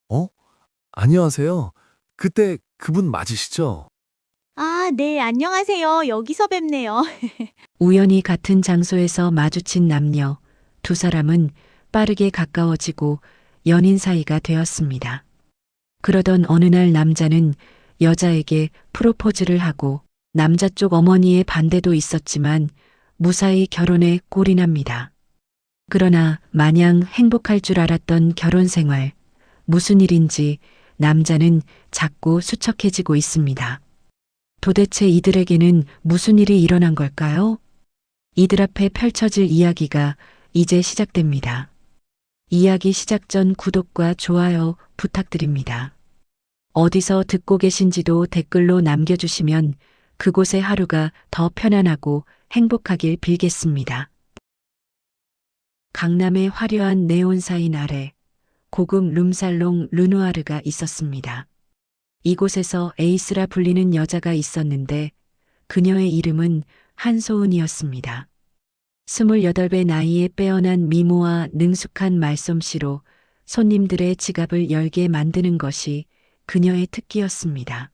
어? 안녕하세요. 그때 그분 맞으시죠? 아, 네, 안녕하세요. 여기서 뵙네요. 우연히 같은 장소에서 마주친 남녀 두 사람은 빠르게 가까워지고 연인 사이가 되었습니다. 그러던 어느 날 남자는 여자에게 프로포즈를 하고 남자 쪽 어머니의 반대도 있었지만 무사히 결혼에 골인합니다. 그러나 마냥 행복할 줄 알았던 결혼 생활, 무슨 일인지 남자는 자꾸 수척해지고 있습니다. 도대체 이들에게는 무슨 일이 일어난 걸까요? 이들 앞에 펼쳐질 이야기가 이제 시작됩니다. 이야기 시작 전 구독과 좋아요 부탁드립니다. 어디서 듣고 계신지도 댓글로 남겨주시면 그곳의 하루가 더 편안하고 행복하길 빌겠습니다. 강남의 화려한 네온사인 아래 고급 룸살롱 르누아르가 있었습니다. 이곳에서 에이스라 불리는 여자가 있었는데 그녀의 이름은 한소은이었습니다. 28배 나이에 빼어난 미모와 능숙한 말솜씨로 손님들의 지갑을 열게 만드는 것이 그녀의 특기였습니다.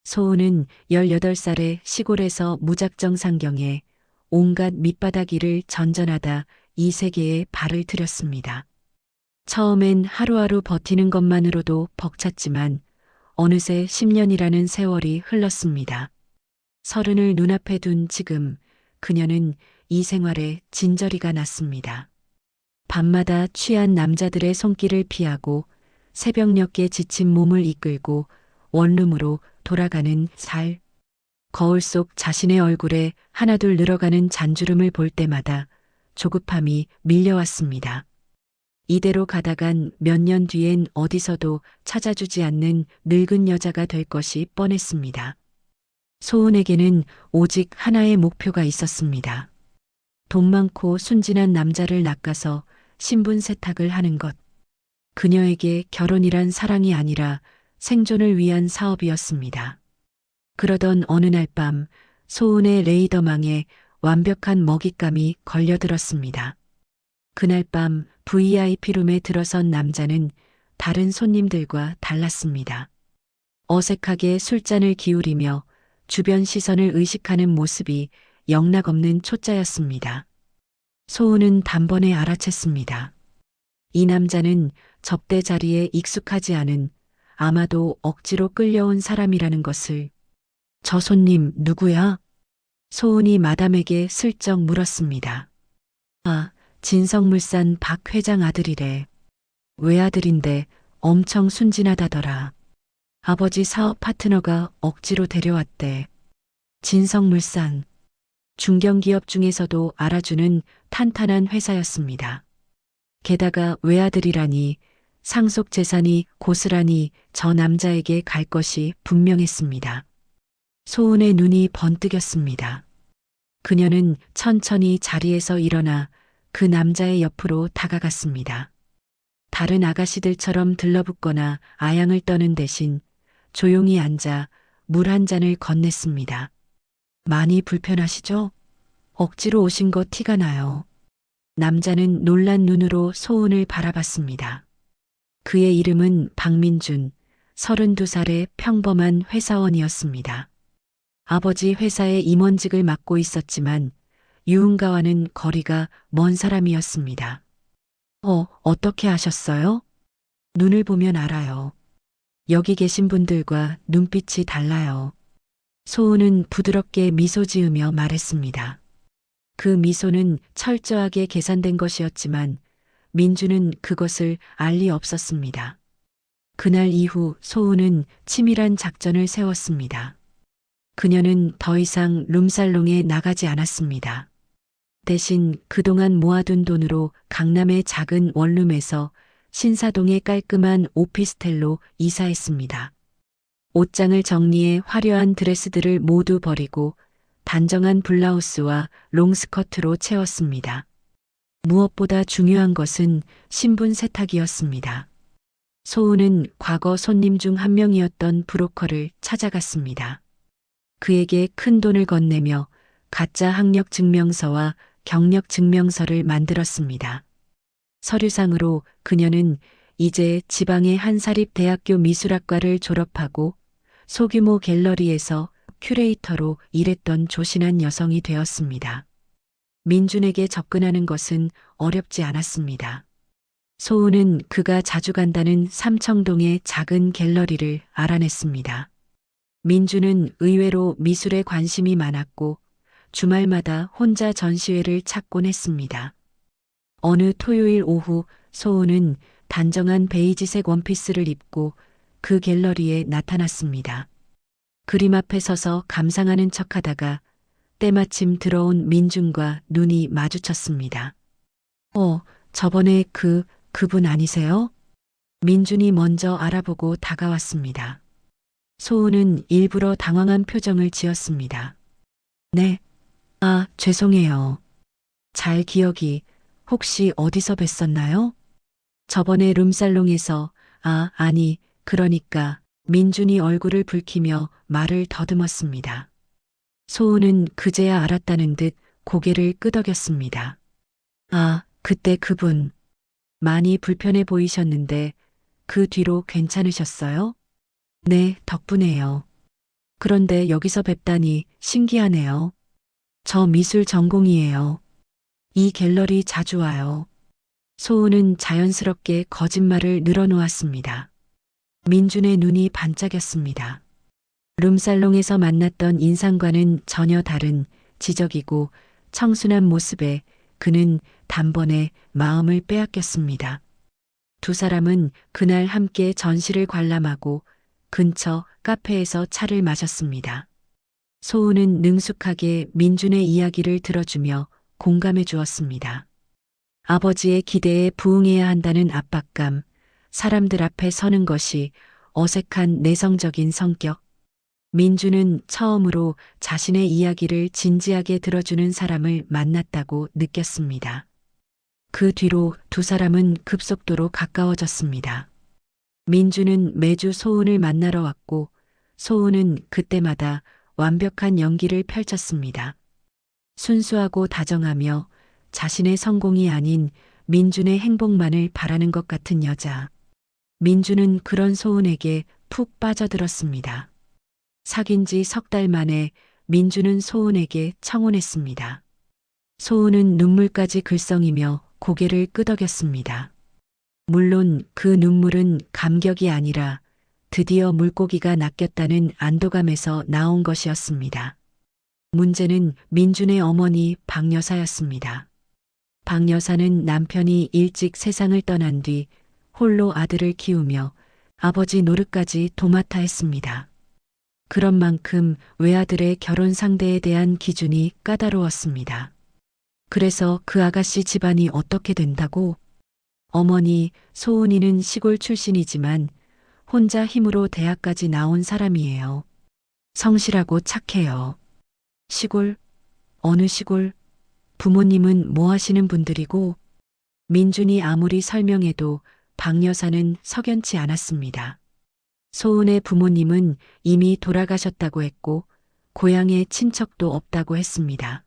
소은은 18살에 시골에서 무작정 상경해 온갖 밑바닥 일을 전전하다 이 세계에 발을 들였습니다. 처음엔 하루하루 버티는 것만으로도 벅찼지만 어느새 10년이라는 세월이 흘렀습니다. 30을 눈앞에 둔 지금 그녀는 이 생활에 진저리가 났습니다. 밤마다 취한 남자들의 손길을 피하고 새벽녘에 지친 몸을 이끌고 원룸으로 돌아가는 살. 거울 속 자신의 얼굴에 하나둘 늘어가는 잔주름을 볼 때마다 조급함이 밀려왔습니다. 이대로 가다간 몇 년 뒤엔 어디서도 찾아주지 않는 늙은 여자가 될 것이 뻔했습니다. 소은에게는 오직 하나의 목표가 있었습니다. 돈 많고 순진한 남자를 낚아서 신분 세탁을 하는 것. 그녀에게 결혼이란 사랑이 아니라 생존을 위한 사업이었습니다. 그러던 어느 날 밤 소은의 레이더망에 완벽한 먹잇감이 걸려들었습니다. 그날 밤 VIP룸에 들어선 남자는 다른 손님들과 달랐습니다. 어색하게 술잔을 기울이며 주변 시선을 의식하는 모습이 영락없는 초짜였습니다. 소은은 단번에 알아챘습니다. 이 남자는 접대 자리에 익숙하지 않은 아마도 억지로 끌려온 사람이라는 것을. 저 손님 누구야? 소은이 마담에게 슬쩍 물었습니다. 아, 진성물산 박 회장 아들이래. 외아들인데 엄청 순진하다더라. 아버지 사업 파트너가 억지로 데려왔대. 진성물산. 중견기업 중에서도 알아주는 탄탄한 회사였습니다. 게다가 외아들이라니 상속 재산이 고스란히 저 남자에게 갈 것이 분명했습니다. 소은의 눈이 번뜩였습니다. 그녀는 천천히 자리에서 일어나 그 남자의 옆으로 다가갔습니다. 다른 아가씨들처럼 들러붙거나 아양을 떠는 대신 조용히 앉아 물 한 잔을 건넸습니다. 많이 불편하시죠? 억지로 오신 거 티가 나요. 남자는 놀란 눈으로 소은을 바라봤습니다. 그의 이름은 박민준, 32살의 평범한 회사원이었습니다. 아버지 회사의 임원직을 맡고 있었지만 유흥가와는 거리가 먼 사람이었습니다. 어떻게 아셨어요? 눈을 보면 알아요. 여기 계신 분들과 눈빛이 달라요. 소은은 부드럽게 미소 지으며 말했습니다. 그 미소는 철저하게 계산된 것이었지만 민주는 그것을 알 리 없었습니다. 그날 이후 소은은 치밀한 작전을 세웠습니다. 그녀는 더 이상 룸살롱에 나가지 않았습니다. 대신 그동안 모아둔 돈으로 강남의 작은 원룸에서 신사동의 깔끔한 오피스텔로 이사했습니다. 옷장을 정리해 화려한 드레스들을 모두 버리고 단정한 블라우스와 롱스커트로 채웠습니다. 무엇보다 중요한 것은 신분 세탁이었습니다. 소은은 과거 손님 중 한 명이었던 브로커를 찾아갔습니다. 그에게 큰 돈을 건네며 가짜 학력 증명서와 경력 증명서를 만들었습니다. 서류상으로 그녀는 이제 지방의 한 사립대학교 미술학과를 졸업하고 소규모 갤러리에서 큐레이터로 일했던 조신한 여성이 되었습니다. 민준에게 접근하는 것은 어렵지 않았습니다. 소은은 그가 자주 간다는 삼청동의 작은 갤러리를 알아냈습니다. 민준은 의외로 미술에 관심이 많았고 주말마다 혼자 전시회를 찾곤 했습니다. 어느 토요일 오후 소은은 단정한 베이지색 원피스를 입고 그 갤러리에 나타났습니다. 그림 앞에 서서 감상하는 척하다가 때마침 들어온 민준과 눈이 마주쳤습니다. 저번에 그분 아니세요? 민준이 먼저 알아보고 다가왔습니다. 소은은 일부러 당황한 표정을 지었습니다. 네. 죄송해요. 잘 기억이 혹시 어디서 뵀었나요? 저번에 룸살롱에서, 아니, 그러니까 민준이 얼굴을 붉히며 말을 더듬었습니다. 소은은 그제야 알았다는 듯 고개를 끄덕였습니다. 그때 그분 많이 불편해 보이셨는데 그 뒤로 괜찮으셨어요? 네, 덕분에요. 그런데 여기서 뵙다니 신기하네요. 저 미술 전공이에요. 이 갤러리 자주 와요. 소은은 자연스럽게 거짓말을 늘어놓았습니다. 민준의 눈이 반짝였습니다. 룸살롱에서 만났던 인상과는 전혀 다른 지적이고 청순한 모습에 그는 단번에 마음을 빼앗겼습니다. 두 사람은 그날 함께 전시를 관람하고 근처 카페에서 차를 마셨습니다. 소은은 능숙하게 민준의 이야기를 들어주며 공감해 주었습니다. 아버지의 기대에 부응해야 한다는 압박감, 사람들 앞에 서는 것이 어색한 내성적인 성격. 민준은 처음으로 자신의 이야기를 진지하게 들어주는 사람을 만났다고 느꼈습니다. 그 뒤로 두 사람은 급속도로 가까워졌습니다. 민준은 매주 소은을 만나러 왔고 소은은 그때마다 완벽한 연기를 펼쳤습니다. 순수하고 다정하며 자신의 성공이 아닌 민준의 행복만을 바라는 것 같은 여자. 민준은 그런 소은에게 푹 빠져들었습니다. 사귄 지 석 달 만에 민준은 소은에게 청혼했습니다. 소은은 눈물까지 글썽이며 고개를 끄덕였습니다. 물론 그 눈물은 감격이 아니라 드디어 물고기가 낚였다는 안도감에서 나온 것이었습니다. 문제는 민준의 어머니 박 여사였습니다. 박 여사는 남편이 일찍 세상을 떠난 뒤 홀로 아들을 키우며 아버지 노릇까지 도맡아 했습니다. 그런 만큼 외아들의 결혼 상대에 대한 기준이 까다로웠습니다. 그래서 그 아가씨 집안이 어떻게 된다고? 어머니 소은이는 시골 출신이지만 혼자 힘으로 대학까지 나온 사람이에요. 성실하고 착해요. 시골? 어느 시골? 부모님은 뭐 하시는 분들이고? 민준이 아무리 설명해도 박 여사는 석연치 않았습니다. 소은의 부모님은 이미 돌아가셨다고 했고 고향에 친척도 없다고 했습니다.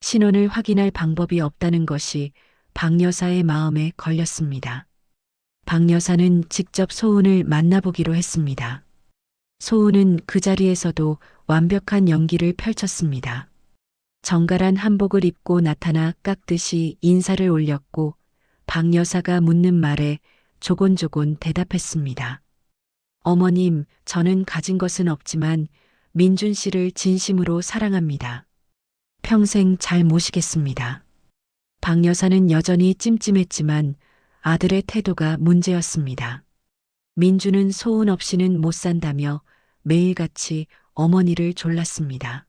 신원을 확인할 방법이 없다는 것이 박 여사의 마음에 걸렸습니다. 박 여사는 직접 소은을 만나보기로 했습니다. 소은은 그 자리에서도 완벽한 연기를 펼쳤습니다. 정갈한 한복을 입고 나타나 깍듯이 인사를 올렸고 박 여사가 묻는 말에 조곤조곤 대답했습니다. 어머님, 저는 가진 것은 없지만 민준 씨를 진심으로 사랑합니다. 평생 잘 모시겠습니다. 박 여사는 여전히 찜찜했지만 아들의 태도가 문제였습니다. 민준은 소은 없이는 못 산다며 매일같이 어머니를 졸랐습니다.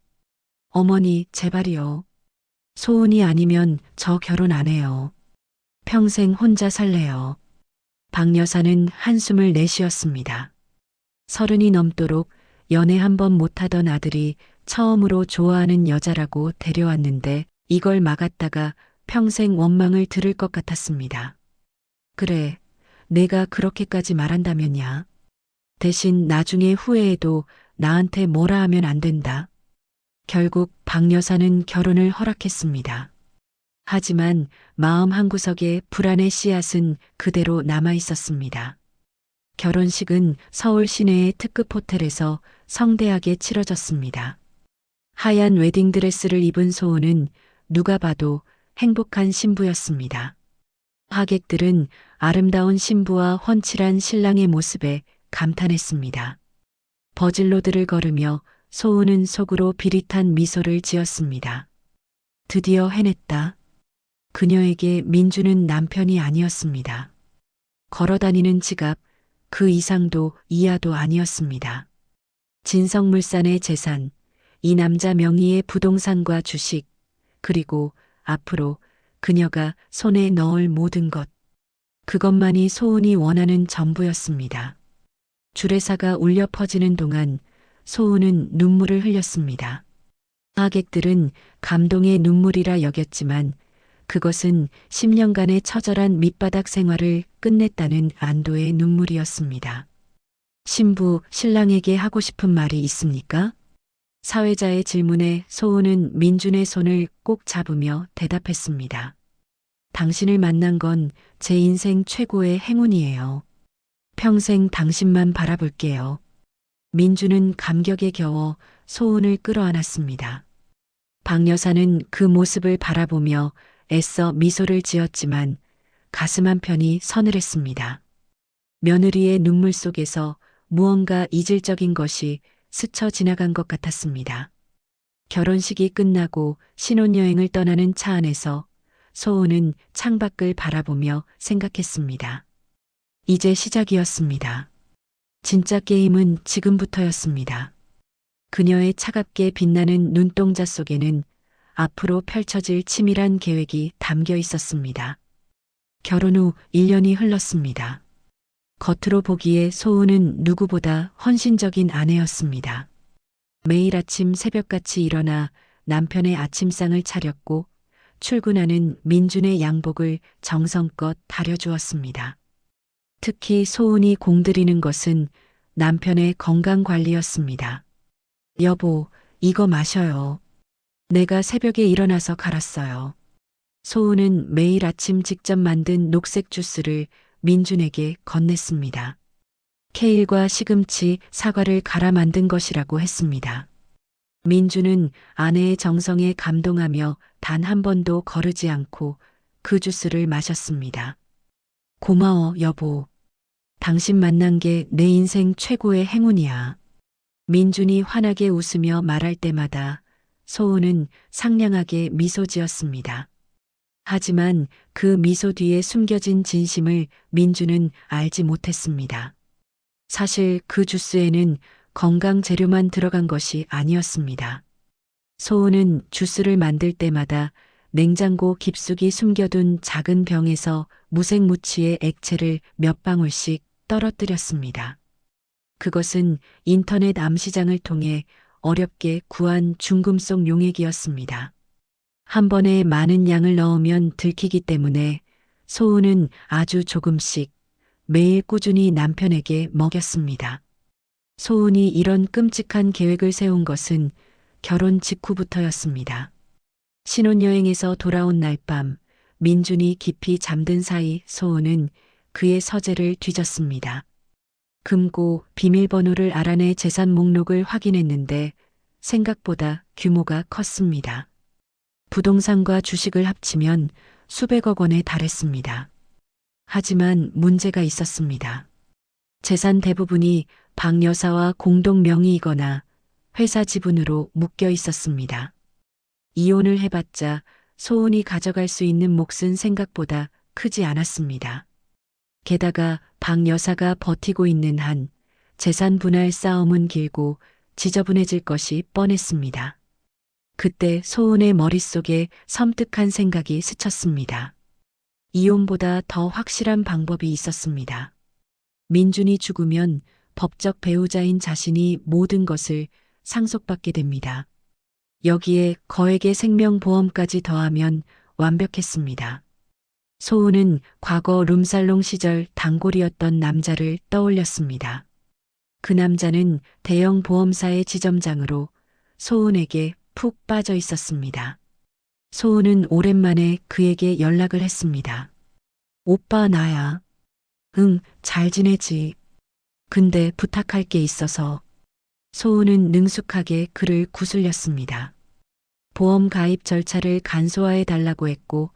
어머니, 제발이요. 소은이 아니면 저 결혼 안 해요. 평생 혼자 살래요. 박 여사는 한숨을 내쉬었습니다. 30이 넘도록 연애 한 번 못하던 아들이 처음으로 좋아하는 여자라고 데려왔는데 이걸 막았다가 평생 원망을 들을 것 같았습니다. 그래, 내가 그렇게까지 말한다면야. 대신 나중에 후회해도 나한테 뭐라 하면 안 된다. 결국 박 여사는 결혼을 허락했습니다. 하지만 마음 한구석에 불안의 씨앗은 그대로 남아 있었습니다. 결혼식은 서울 시내의 특급 호텔에서 성대하게 치러졌습니다. 하얀 웨딩드레스를 입은 소은은 누가 봐도 행복한 신부였습니다. 하객들은 아름다운 신부와 훤칠한 신랑의 모습에 감탄했습니다. 버질로드를 걸으며 소은은 속으로 비릿한 미소를 지었습니다. 드디어 해냈다. 그녀에게 민주는 남편이 아니었습니다. 걸어다니는 지갑, 그 이상도 이하도 아니었습니다. 진성물산의 재산, 이 남자 명의의 부동산과 주식, 그리고 앞으로 그녀가 손에 넣을 모든 것. 그것만이 소은이 원하는 전부였습니다. 주례사가 울려 퍼지는 동안 소은은 눈물을 흘렸습니다. 하객들은 감동의 눈물이라 여겼지만 그것은 10년간의 처절한 밑바닥 생활을 끝냈다는 안도의 눈물이었습니다. 신부, 신랑에게 하고 싶은 말이 있습니까? 사회자의 질문에 소은은 민준의 손을 꼭 잡으며 대답했습니다. 당신을 만난 건 제 인생 최고의 행운이에요. 평생 당신만 바라볼게요. 민준은 감격에 겨워 소은을 끌어안았습니다. 박 여사는 그 모습을 바라보며 애써 미소를 지었지만 가슴 한편이 서늘했습니다. 며느리의 눈물 속에서 무언가 이질적인 것이 스쳐 지나간 것 같았습니다. 결혼식이 끝나고 신혼여행을 떠나는 차 안에서 소은은 창밖을 바라보며 생각했습니다. 이제 시작이었습니다. 진짜 게임은 지금부터였습니다. 그녀의 차갑게 빛나는 눈동자 속에는 앞으로 펼쳐질 치밀한 계획이 담겨 있었습니다. 결혼 후 1년이 흘렀습니다. 겉으로 보기에 소은은 누구보다 헌신적인 아내였습니다. 매일 아침 새벽같이 일어나 남편의 아침상을 차렸고 출근하는 민준의 양복을 정성껏 다려주었습니다. 특히 소은이 공들이는 것은 남편의 건강관리였습니다. 여보, 이거 마셔요. 내가 새벽에 일어나서 갈았어요. 소은은 매일 아침 직접 만든 녹색 주스를 민준에게 건넸습니다. 케일과 시금치, 사과를 갈아 만든 것이라고 했습니다. 민준은 아내의 정성에 감동하며 단 한 번도 거르지 않고 그 주스를 마셨습니다. 고마워, 여보. 당신 만난 게 내 인생 최고의 행운이야. 민준이 환하게 웃으며 말할 때마다 소은은 상냥하게 미소 지었습니다. 하지만 그 미소 뒤에 숨겨진 진심을 민준은 알지 못했습니다. 사실 그 주스에는 건강 재료만 들어간 것이 아니었습니다. 소은은 주스를 만들 때마다 냉장고 깊숙이 숨겨둔 작은 병에서 무색무취의 액체를 몇 방울씩 떨어뜨렸습니다. 그것은 인터넷 암시장을 통해 어렵게 구한 중금속 용액이었습니다. 한 번에 많은 양을 넣으면 들키기 때문에 소은은 아주 조금씩 매일 꾸준히 남편에게 먹였습니다. 소은이 이런 끔찍한 계획을 세운 것은 결혼 직후부터였습니다. 신혼여행에서 돌아온 날 밤, 민준이 깊이 잠든 사이 소은은 그의 서재를 뒤졌습니다. 금고 비밀번호를 알아내 재산 목록을 확인했는데 생각보다 규모가 컸습니다. 부동산과 주식을 합치면 수백억 원에 달했습니다. 하지만 문제가 있었습니다. 재산 대부분이 박 여사와 공동 명의이거나 회사 지분으로 묶여 있었습니다. 이혼을 해봤자 소은이 가져갈 수 있는 몫은 생각보다 크지 않았습니다. 게다가 박 여사가 버티고 있는 한 재산 분할 싸움은 길고 지저분해질 것이 뻔했습니다. 그때 소은의 머릿속에 섬뜩한 생각이 스쳤습니다. 이혼보다 더 확실한 방법이 있었습니다. 민준이 죽으면 법적 배우자인 자신이 모든 것을 상속받게 됩니다. 여기에 거액의 생명보험까지 더하면 완벽했습니다. 소은은 과거 룸살롱 시절 단골이었던 남자를 떠올렸습니다. 그 남자는 대형 보험사의 지점장으로 소은에게 푹 빠져 있었습니다. 소은은 오랜만에 그에게 연락을 했습니다. 오빠 나야. 응, 잘 지내지. 근데 부탁할 게 있어서. 소은은 능숙하게 그를 구슬렸습니다. 보험 가입 절차를 간소화해 달라고 했고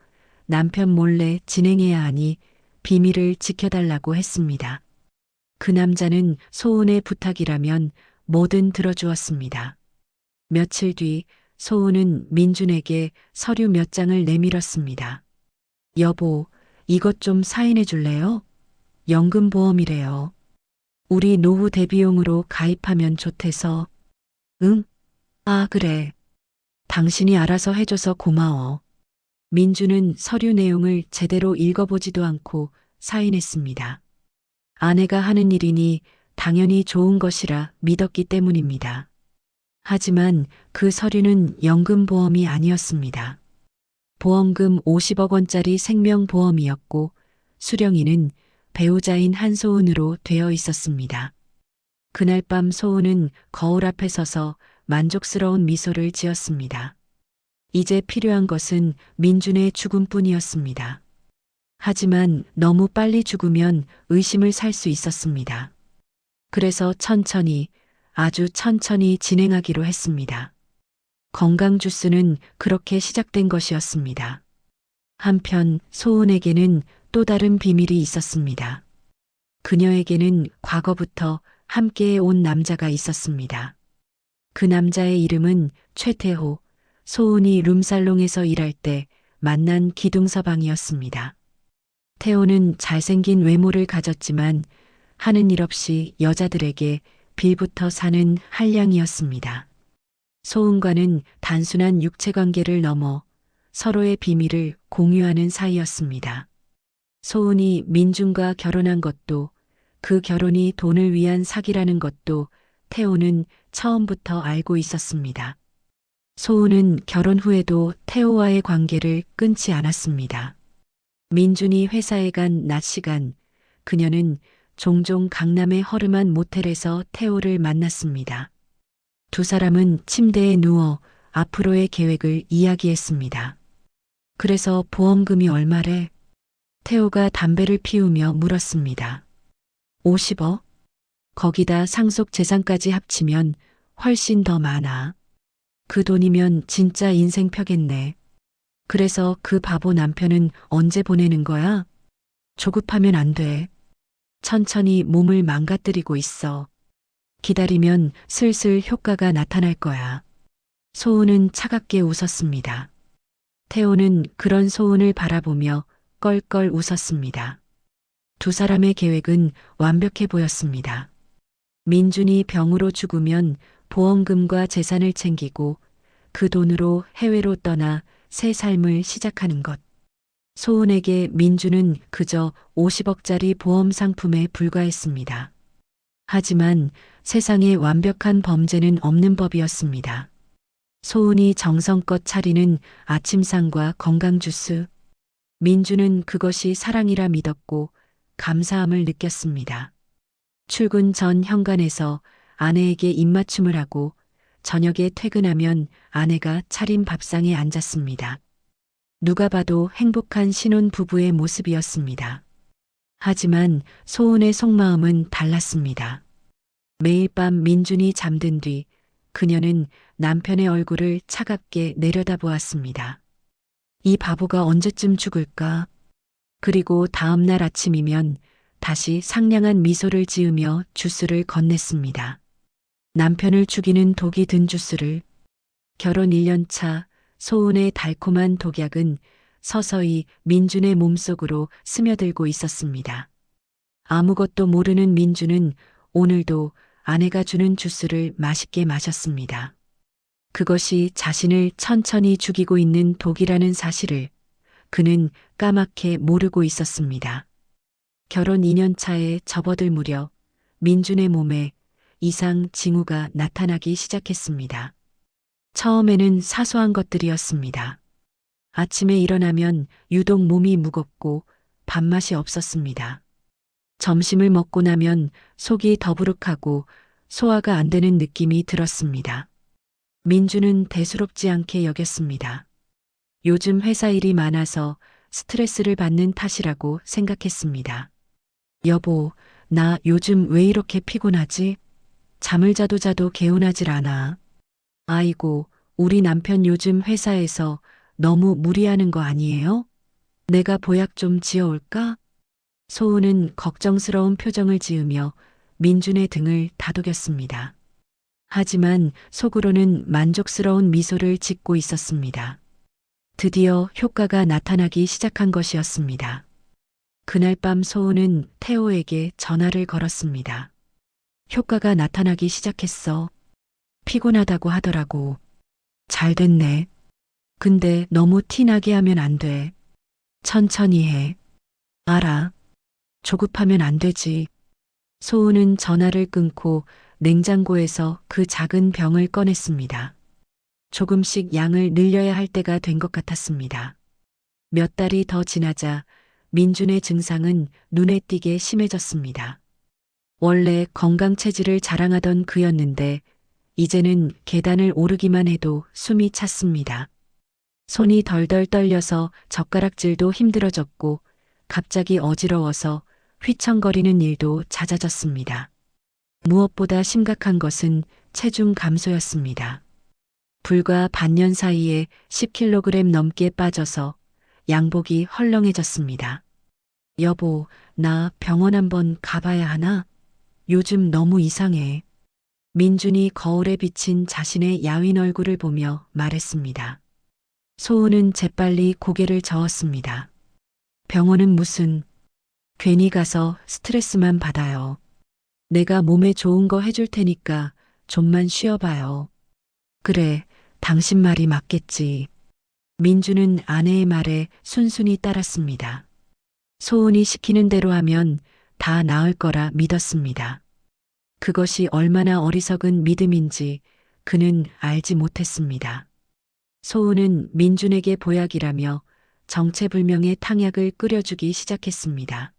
남편 몰래 진행해야 하니 비밀을 지켜달라고 했습니다. 그 남자는 소은의 부탁이라면 뭐든 들어주었습니다. 며칠 뒤 소은은 민준에게 서류 몇 장을 내밀었습니다. 여보, 이것 좀 사인해 줄래요? 연금보험이래요. 우리 노후 대비용으로 가입하면 좋대서. 응? 아, 그래. 당신이 알아서 해줘서 고마워. 민주는 서류 내용을 제대로 읽어보지도 않고 사인했습니다. 아내가 하는 일이니 당연히 좋은 것이라 믿었기 때문입니다. 하지만 그 서류는 연금보험이 아니었습니다. 보험금 50억 원짜리 생명보험이었고 수령인은 배우자인 한소은으로 되어 있었습니다. 그날 밤 소은은 거울 앞에 서서 만족스러운 미소를 지었습니다. 이제 필요한 것은 민준의 죽음뿐이었습니다. 하지만 너무 빨리 죽으면 의심을 살 수 있었습니다. 그래서 천천히, 아주 천천히 진행하기로 했습니다. 건강 주스는 그렇게 시작된 것이었습니다. 한편 소은에게는 또 다른 비밀이 있었습니다. 그녀에게는 과거부터 함께 온 남자가 있었습니다. 그 남자의 이름은 최태호, 소은이 룸살롱에서 일할 때 만난 기둥서방이었습니다. 태호는 잘생긴 외모를 가졌지만 하는 일 없이 여자들에게 빌부터 사는 한량이었습니다. 소은과는 단순한 육체관계를 넘어 서로의 비밀을 공유하는 사이였습니다. 소은이 민준과 결혼한 것도 그 결혼이 돈을 위한 사기라는 것도 태호는 처음부터 알고 있었습니다. 소은은 결혼 후에도 태호와의 관계를 끊지 않았습니다. 민준이 회사에 간 낮 시간, 그녀는 종종 강남의 허름한 모텔에서 태호를 만났습니다. 두 사람은 침대에 누워 앞으로의 계획을 이야기했습니다. 그래서 보험금이 얼마래? 태호가 담배를 피우며 물었습니다. 50억? 거기다 상속 재산까지 합치면 훨씬 더 많아. 그 돈이면 진짜 인생 펴겠네. 그래서 그 바보 남편은 언제 보내는 거야? 조급하면 안 돼. 천천히 몸을 망가뜨리고 있어. 기다리면 슬슬 효과가 나타날 거야. 소은은 차갑게 웃었습니다. 태호는 그런 소은을 바라보며 껄껄 웃었습니다. 두 사람의 계획은 완벽해 보였습니다. 민준이 병으로 죽으면 보험금과 재산을 챙기고 그 돈으로 해외로 떠나 새 삶을 시작하는 것. 소은에게 민준은 그저 50억짜리 보험 상품에 불과했습니다. 하지만 세상에 완벽한 범죄는 없는 법이었습니다. 소은이 정성껏 차리는 아침상과 건강주스. 민준은 그것이 사랑이라 믿었고 감사함을 느꼈습니다. 출근 전 현관에서 아내에게 입맞춤을 하고 저녁에 퇴근하면 아내가 차린 밥상에 앉았습니다. 누가 봐도 행복한 신혼 부부의 모습이었습니다. 하지만 소은의 속마음은 달랐습니다. 매일 밤 민준이 잠든 뒤 그녀는 남편의 얼굴을 차갑게 내려다보았습니다. 이 바보가 언제쯤 죽을까? 그리고 다음 날 아침이면 다시 상냥한 미소를 지으며 주스를 건넸습니다. 남편을 죽이는 독이 든 주스를. 결혼 1년 차 소은의 달콤한 독약은 서서히 민준의 몸속으로 스며들고 있었습니다. 아무것도 모르는 민준은 오늘도 아내가 주는 주스를 맛있게 마셨습니다. 그것이 자신을 천천히 죽이고 있는 독이라는 사실을 그는 까맣게 모르고 있었습니다. 결혼 2년 차에 접어들 무렵 민준의 몸에 이상 징후가 나타나기 시작했습니다. 처음에는 사소한 것들이었습니다. 아침에 일어나면 유독 몸이 무겁고 밥맛이 없었습니다. 점심을 먹고 나면 속이 더부룩하고 소화가 안 되는 느낌이 들었습니다. 민주는 대수롭지 않게 여겼습니다. 요즘 회사 일이 많아서 스트레스를 받는 탓이라고 생각했습니다. 여보, 나 요즘 왜 이렇게 피곤하지? 잠을 자도 개운하질 않아. 아이고, 우리 남편 요즘 회사에서 너무 무리하는 거 아니에요? 내가 보약 좀 지어올까? 소은은 걱정스러운 표정을 지으며 민준의 등을 다독였습니다. 하지만 속으로는 만족스러운 미소를 짓고 있었습니다. 드디어 효과가 나타나기 시작한 것이었습니다. 그날 밤 소은은 태호에게 전화를 걸었습니다. 효과가 나타나기 시작했어. 피곤하다고 하더라고. 잘 됐네. 근데 너무 티나게 하면 안 돼. 천천히 해. 알아. 조급하면 안 되지. 소은은 전화를 끊고 냉장고에서 그 작은 병을 꺼냈습니다. 조금씩 양을 늘려야 할 때가 된 것 같았습니다. 몇 달이 더 지나자 민준의 증상은 눈에 띄게 심해졌습니다. 원래 건강 체질을 자랑하던 그였는데 이제는 계단을 오르기만 해도 숨이 찼습니다. 손이 덜덜 떨려서 젓가락질도 힘들어졌고 갑자기 어지러워서 휘청거리는 일도 잦아졌습니다. 무엇보다 심각한 것은 체중 감소였습니다. 불과 반년 사이에 10kg 넘게 빠져서 양복이 헐렁해졌습니다. 여보, 나 병원 한번 가봐야 하나? 요즘 너무 이상해. 민준이 거울에 비친 자신의 야윈 얼굴을 보며 말했습니다. 소은은 재빨리 고개를 저었습니다. 병원은 무슨, 괜히 가서 스트레스만 받아요. 내가 몸에 좋은 거 해줄 테니까 좀만 쉬어봐요. 그래, 당신 말이 맞겠지. 민주는 아내의 말에 순순히 따랐습니다. 소은이 시키는 대로 하면 다 나을 거라 믿었습니다. 그것이 얼마나 어리석은 믿음인지 그는 알지 못했습니다. 소은은 민준에게 보약이라며 정체불명의 탕약을 끓여주기 시작했습니다.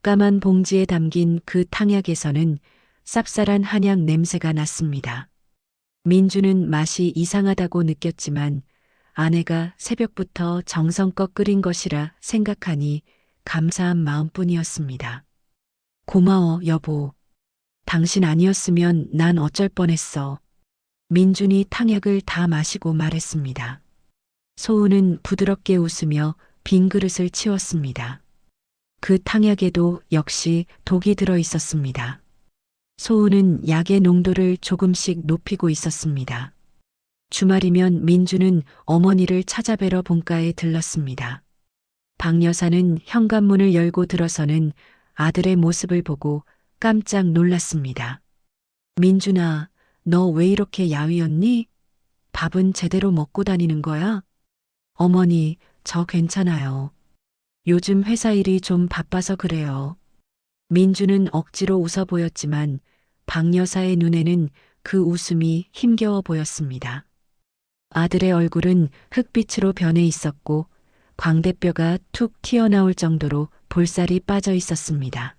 까만 봉지에 담긴 그 탕약에서는 쌉쌀한 한약 냄새가 났습니다. 민주는 맛이 이상하다고 느꼈지만 아내가 새벽부터 정성껏 끓인 것이라 생각하니 감사한 마음뿐이었습니다. 고마워, 여보. 당신 아니었으면 난 어쩔 뻔했어. 민준이 탕약을 다 마시고 말했습니다. 소은은 부드럽게 웃으며 빈 그릇을 치웠습니다. 그 탕약에도 역시 독이 들어 있었습니다. 소은은 약의 농도를 조금씩 높이고 있었습니다. 주말이면 민주는 어머니를 찾아뵈러 본가에 들렀습니다. 박 여사는 현관문을 열고 들어서는 아들의 모습을 보고 깜짝 놀랐습니다. 민준아, 너 왜 이렇게 야위었니? 밥은 제대로 먹고 다니는 거야? 어머니, 저 괜찮아요. 요즘 회사 일이 좀 바빠서 그래요. 민주는 억지로 웃어 보였지만 박 여사의 눈에는 그 웃음이 힘겨워 보였습니다. 아들의 얼굴은 흑빛으로 변해 있었고 광대뼈가 툭 튀어나올 정도로 볼살이 빠져 있었습니다.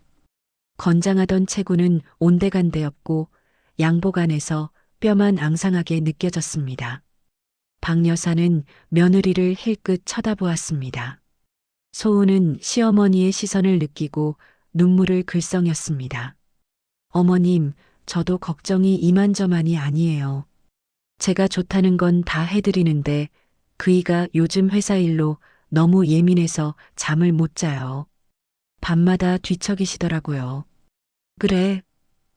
건장하던 체구는 온데간데였고 양복 안에서 뼈만 앙상하게 느껴졌습니다. 박 여사는 며느리를 힐끗 쳐다보았습니다. 소은은 시어머니의 시선을 느끼고 눈물을 글썽였습니다. 어머님, 저도 걱정이 이만저만이 아니에요. 제가 좋다는 건 다 해드리는데 그이가 요즘 회사 일로 너무 예민해서 잠을 못 자요. 밤마다 뒤척이시더라고요. 그래,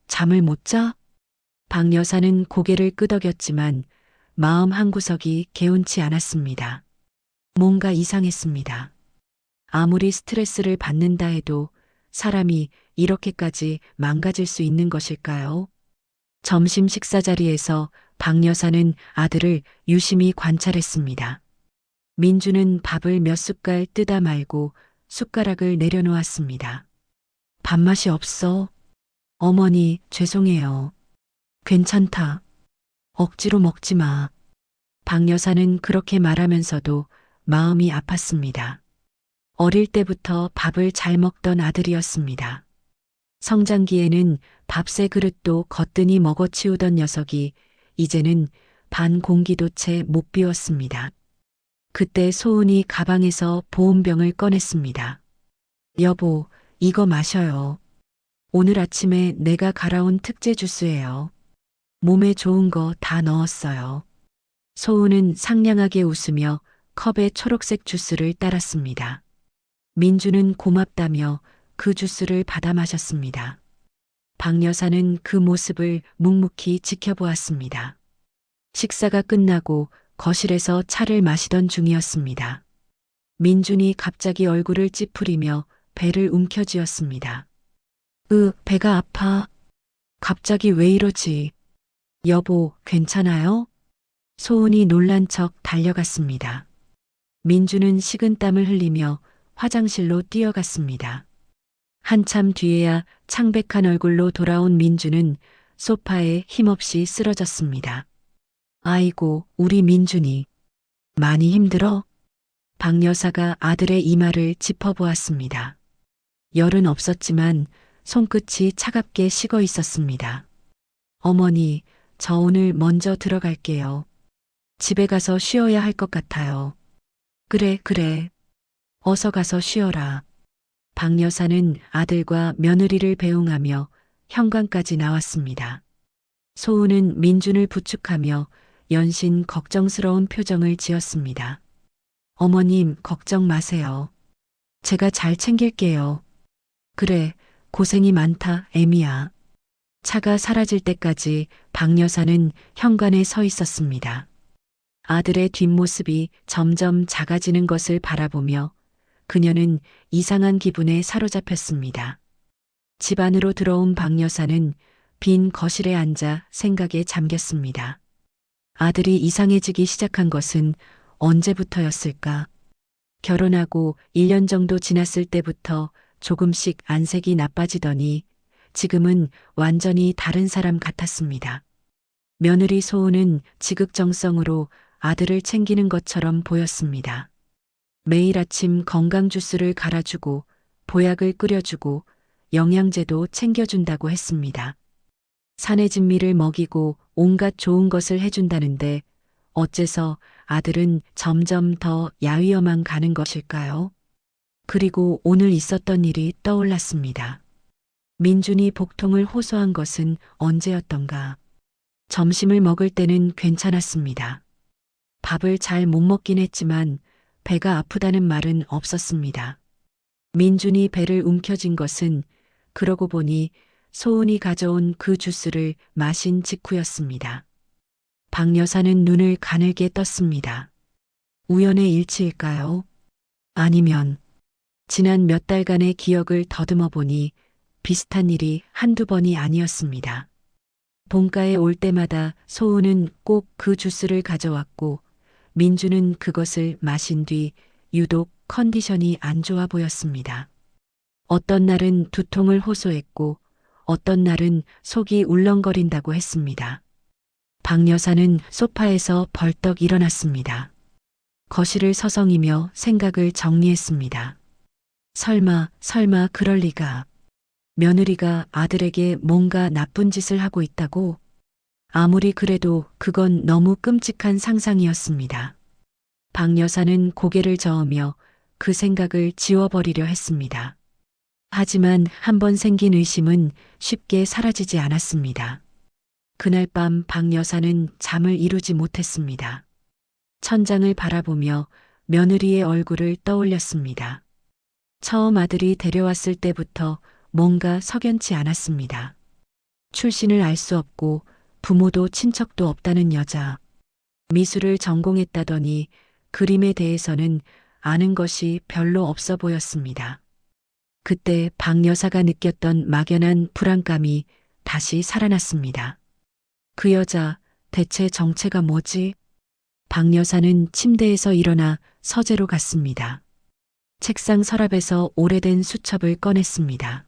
잠을 못 자? 박 여사는 고개를 끄덕였지만 마음 한구석이 개운치 않았습니다. 뭔가 이상했습니다. 아무리 스트레스를 받는다 해도 사람이 이렇게까지 망가질 수 있는 것일까요? 점심 식사 자리에서 박 여사는 아들을 유심히 관찰했습니다. 민주는 밥을 몇 숟갈 뜨다 말고 숟가락을 내려놓았습니다. 밥맛이 없어. 어머니, 죄송해요. 괜찮다. 억지로 먹지 마. 박 여사는 그렇게 말하면서도 마음이 아팠습니다. 어릴 때부터 밥을 잘 먹던 아들이었습니다. 성장기에는 밥새 그릇도 거뜬히 먹어치우던 녀석이 이제는 반 공기도 채 못 비웠습니다. 그때 소은이 가방에서 보온병을 꺼냈습니다. 여보, 이거 마셔요. 오늘 아침에 내가 갈아온 특제 주스예요. 몸에 좋은 거 다 넣었어요. 소은은 상냥하게 웃으며 컵에 초록색 주스를 따랐습니다. 민주는 고맙다며 그 주스를 받아 마셨습니다. 박 여사는 그 모습을 묵묵히 지켜보았습니다. 식사가 끝나고 거실에서 차를 마시던 중이었습니다. 민준이 갑자기 얼굴을 찌푸리며 배를 움켜쥐었습니다. 배가 아파. 갑자기 왜 이러지? 여보, 괜찮아요? 소은이 놀란 척 달려갔습니다. 민주는 식은땀을 흘리며 화장실로 뛰어갔습니다. 한참 뒤에야 창백한 얼굴로 돌아온 민주는 소파에 힘없이 쓰러졌습니다. 아이고, 우리 민준이. 많이 힘들어? 박 여사가 아들의 이마를 짚어보았습니다. 열은 없었지만 손끝이 차갑게 식어 있었습니다. 어머니, 저 오늘 먼저 들어갈게요. 집에 가서 쉬어야 할 것 같아요. 그래. 어서 가서 쉬어라. 박 여사는 아들과 며느리를 배웅하며 현관까지 나왔습니다. 소은은 민준을 부축하며 연신 걱정스러운 표정을 지었습니다. 어머님, 걱정 마세요. 제가 잘 챙길게요. 그래, 고생이 많다, 애미야. 차가 사라질 때까지 박 여사는 현관에 서 있었습니다. 아들의 뒷모습이 점점 작아지는 것을 바라보며 그녀는 이상한 기분에 사로잡혔습니다. 집 안으로 들어온 박 여사는 빈 거실에 앉아 생각에 잠겼습니다. 아들이 이상해지기 시작한 것은 언제부터였을까? 결혼하고 1년 정도 지났을 때부터 조금씩 안색이 나빠지더니 지금은 완전히 다른 사람 같았습니다. 며느리 소은은 지극정성으로 아들을 챙기는 것처럼 보였습니다. 매일 아침 건강 주스를 갈아주고 보약을 끓여주고 영양제도 챙겨준다고 했습니다. 사내 진미를 먹이고 온갖 좋은 것을 해준다는데 어째서 아들은 점점 더 야위어만 가는 것일까요? 그리고 오늘 있었던 일이 떠올랐습니다. 민준이 복통을 호소한 것은 언제였던가? 점심을 먹을 때는 괜찮았습니다. 밥을 잘 못 먹긴 했지만 배가 아프다는 말은 없었습니다. 민준이 배를 움켜쥔 것은 그러고 보니 소은이 가져온 그 주스를 마신 직후였습니다. 박 여사는 눈을 가늘게 떴습니다. 우연의 일치일까요? 아니면 지난 몇 달간의 기억을 더듬어 보니 비슷한 일이 한두 번이 아니었습니다. 본가에 올 때마다 소은은 꼭 그 주스를 가져왔고 민주는 그것을 마신 뒤 유독 컨디션이 안 좋아 보였습니다. 어떤 날은 두통을 호소했고 어떤 날은 속이 울렁거린다고 했습니다. 박 여사는 소파에서 벌떡 일어났습니다. 거실을 서성이며 생각을 정리했습니다. 설마 그럴 리가. 며느리가 아들에게 뭔가 나쁜 짓을 하고 있다고? 아무리 그래도 그건 너무 끔찍한 상상이었습니다. 박 여사는 고개를 저으며 그 생각을 지워버리려 했습니다. 하지만 한번 생긴 의심은 쉽게 사라지지 않았습니다. 그날 밤 박 여사는 잠을 이루지 못했습니다. 천장을 바라보며 며느리의 얼굴을 떠올렸습니다. 처음 아들이 데려왔을 때부터 뭔가 석연치 않았습니다. 출신을 알 수 없고 부모도 친척도 없다는 여자. 미술을 전공했다더니 그림에 대해서는 아는 것이 별로 없어 보였습니다. 그때 박 여사가 느꼈던 막연한 불안감이 다시 살아났습니다. 그 여자 대체 정체가 뭐지? 박 여사는 침대에서 일어나 서재로 갔습니다. 책상 서랍에서 오래된 수첩을 꺼냈습니다.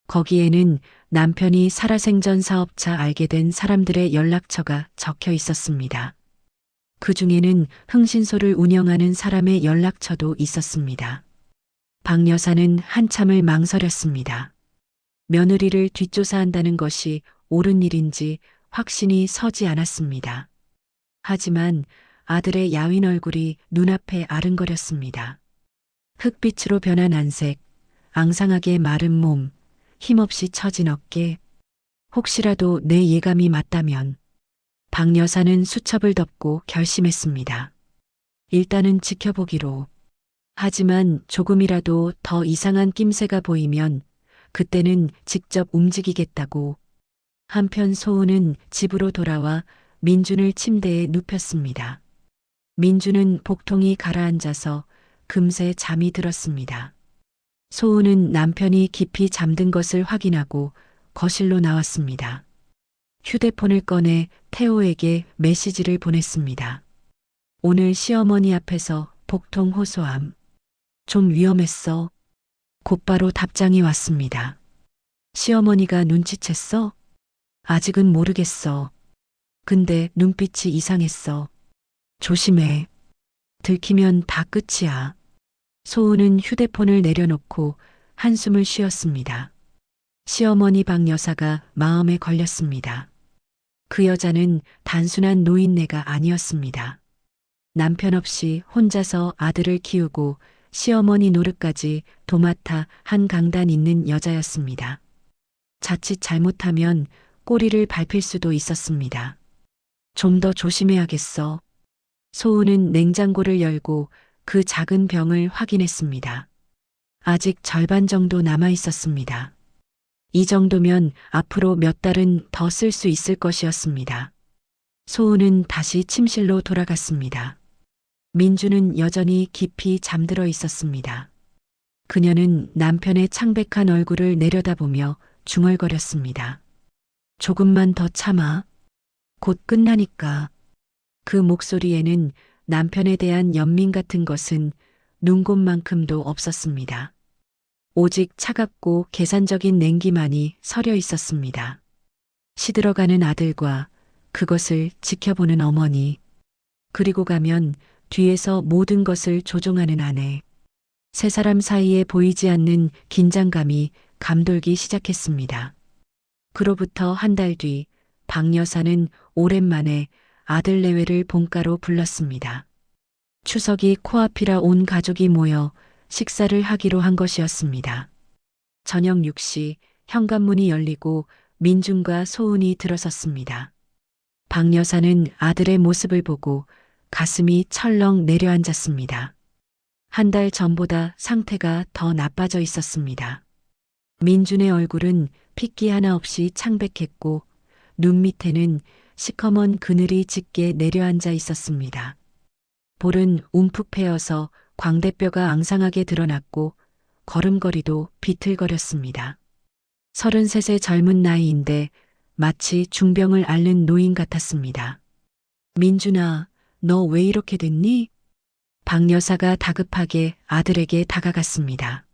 거기에는 남편이 살아생전 사업차 알게 된 사람들의 연락처가 적혀 있었습니다. 그 중에는 흥신소를 운영하는 사람의 연락처도 있었습니다. 박 여사는 한참을 망설였습니다. 며느리를 뒷조사한다는 것이 옳은 일인지 확신이 서지 않았습니다. 하지만 아들의 야윈 얼굴이 눈앞에 아른거렸습니다. 흑빛으로 변한 안색, 앙상하게 마른 몸, 힘없이 처진 어깨. 혹시라도 내 예감이 맞다면 박 여사는 수첩을 덮고 결심했습니다. 일단은 지켜보기로. 하지만 조금이라도 더 이상한 낌새가 보이면 그때는 직접 움직이겠다고. 한편 소은은 집으로 돌아와 민준을 침대에 눕혔습니다. 민준은 복통이 가라앉아서 금세 잠이 들었습니다. 소은은 남편이 깊이 잠든 것을 확인하고 거실로 나왔습니다. 휴대폰을 꺼내 태호에게 메시지를 보냈습니다. 오늘 시어머니 앞에서 복통 호소함. 좀 위험했어. 곧바로 답장이 왔습니다. 시어머니가 눈치챘어? 아직은 모르겠어. 근데 눈빛이 이상했어. 조심해. 들키면 다 끝이야. 소은은 휴대폰을 내려놓고 한숨을 쉬었습니다. 시어머니 박 여사가 마음에 걸렸습니다. 그 여자는 단순한 노인네가 아니었습니다. 남편 없이 혼자서 아들을 키우고 시어머니 노릇까지 도맡아 한 강단 있는 여자였습니다. 자칫 잘못하면 꼬리를 밟힐 수도 있었습니다. 좀 더 조심해야겠어. 소은은 냉장고를 열고 그 작은 병을 확인했습니다. 아직 절반 정도 남아 있었습니다. 이 정도면 앞으로 몇 달은 더 쓸 수 있을 것이었습니다. 소은은 다시 침실로 돌아갔습니다. 민주는 여전히 깊이 잠들어 있었습니다. 그녀는 남편의 창백한 얼굴을 내려다보며 중얼거렸습니다. 조금만 더 참아. 곧 끝나니까. 그 목소리에는 남편에 대한 연민 같은 것은 눈곱만큼도 없었습니다. 오직 차갑고 계산적인 냉기만이 서려 있었습니다. 시들어가는 아들과 그것을 지켜보는 어머니, 그리고 가면 뒤에서 모든 것을 조종하는 아내. 세 사람 사이에 보이지 않는 긴장감이 감돌기 시작했습니다. 그로부터 한 달 뒤, 박 여사는 오랜만에 아들 내외를 본가로 불렀습니다. 추석이 코앞이라 온 가족이 모여 식사를 하기로 한 것이었습니다. 저녁 6시 현관문이 열리고 민준과 소은이 들어섰습니다. 박 여사는 아들의 모습을 보고 가슴이 철렁 내려앉았습니다. 한 달 전보다 상태가 더 나빠져 있었습니다. 민준의 얼굴은 핏기 하나 없이 창백했고 눈 밑에는 시커먼 그늘이 짙게 내려앉아 있었습니다. 볼은 움푹 패여서 광대뼈가 앙상하게 드러났고 걸음걸이도 비틀거렸습니다. 33의 젊은 나이인데 마치 중병을 앓는 노인 같았습니다. 민준아, 너 왜 이렇게 됐니? 박 여사가 다급하게 아들에게 다가갔습니다.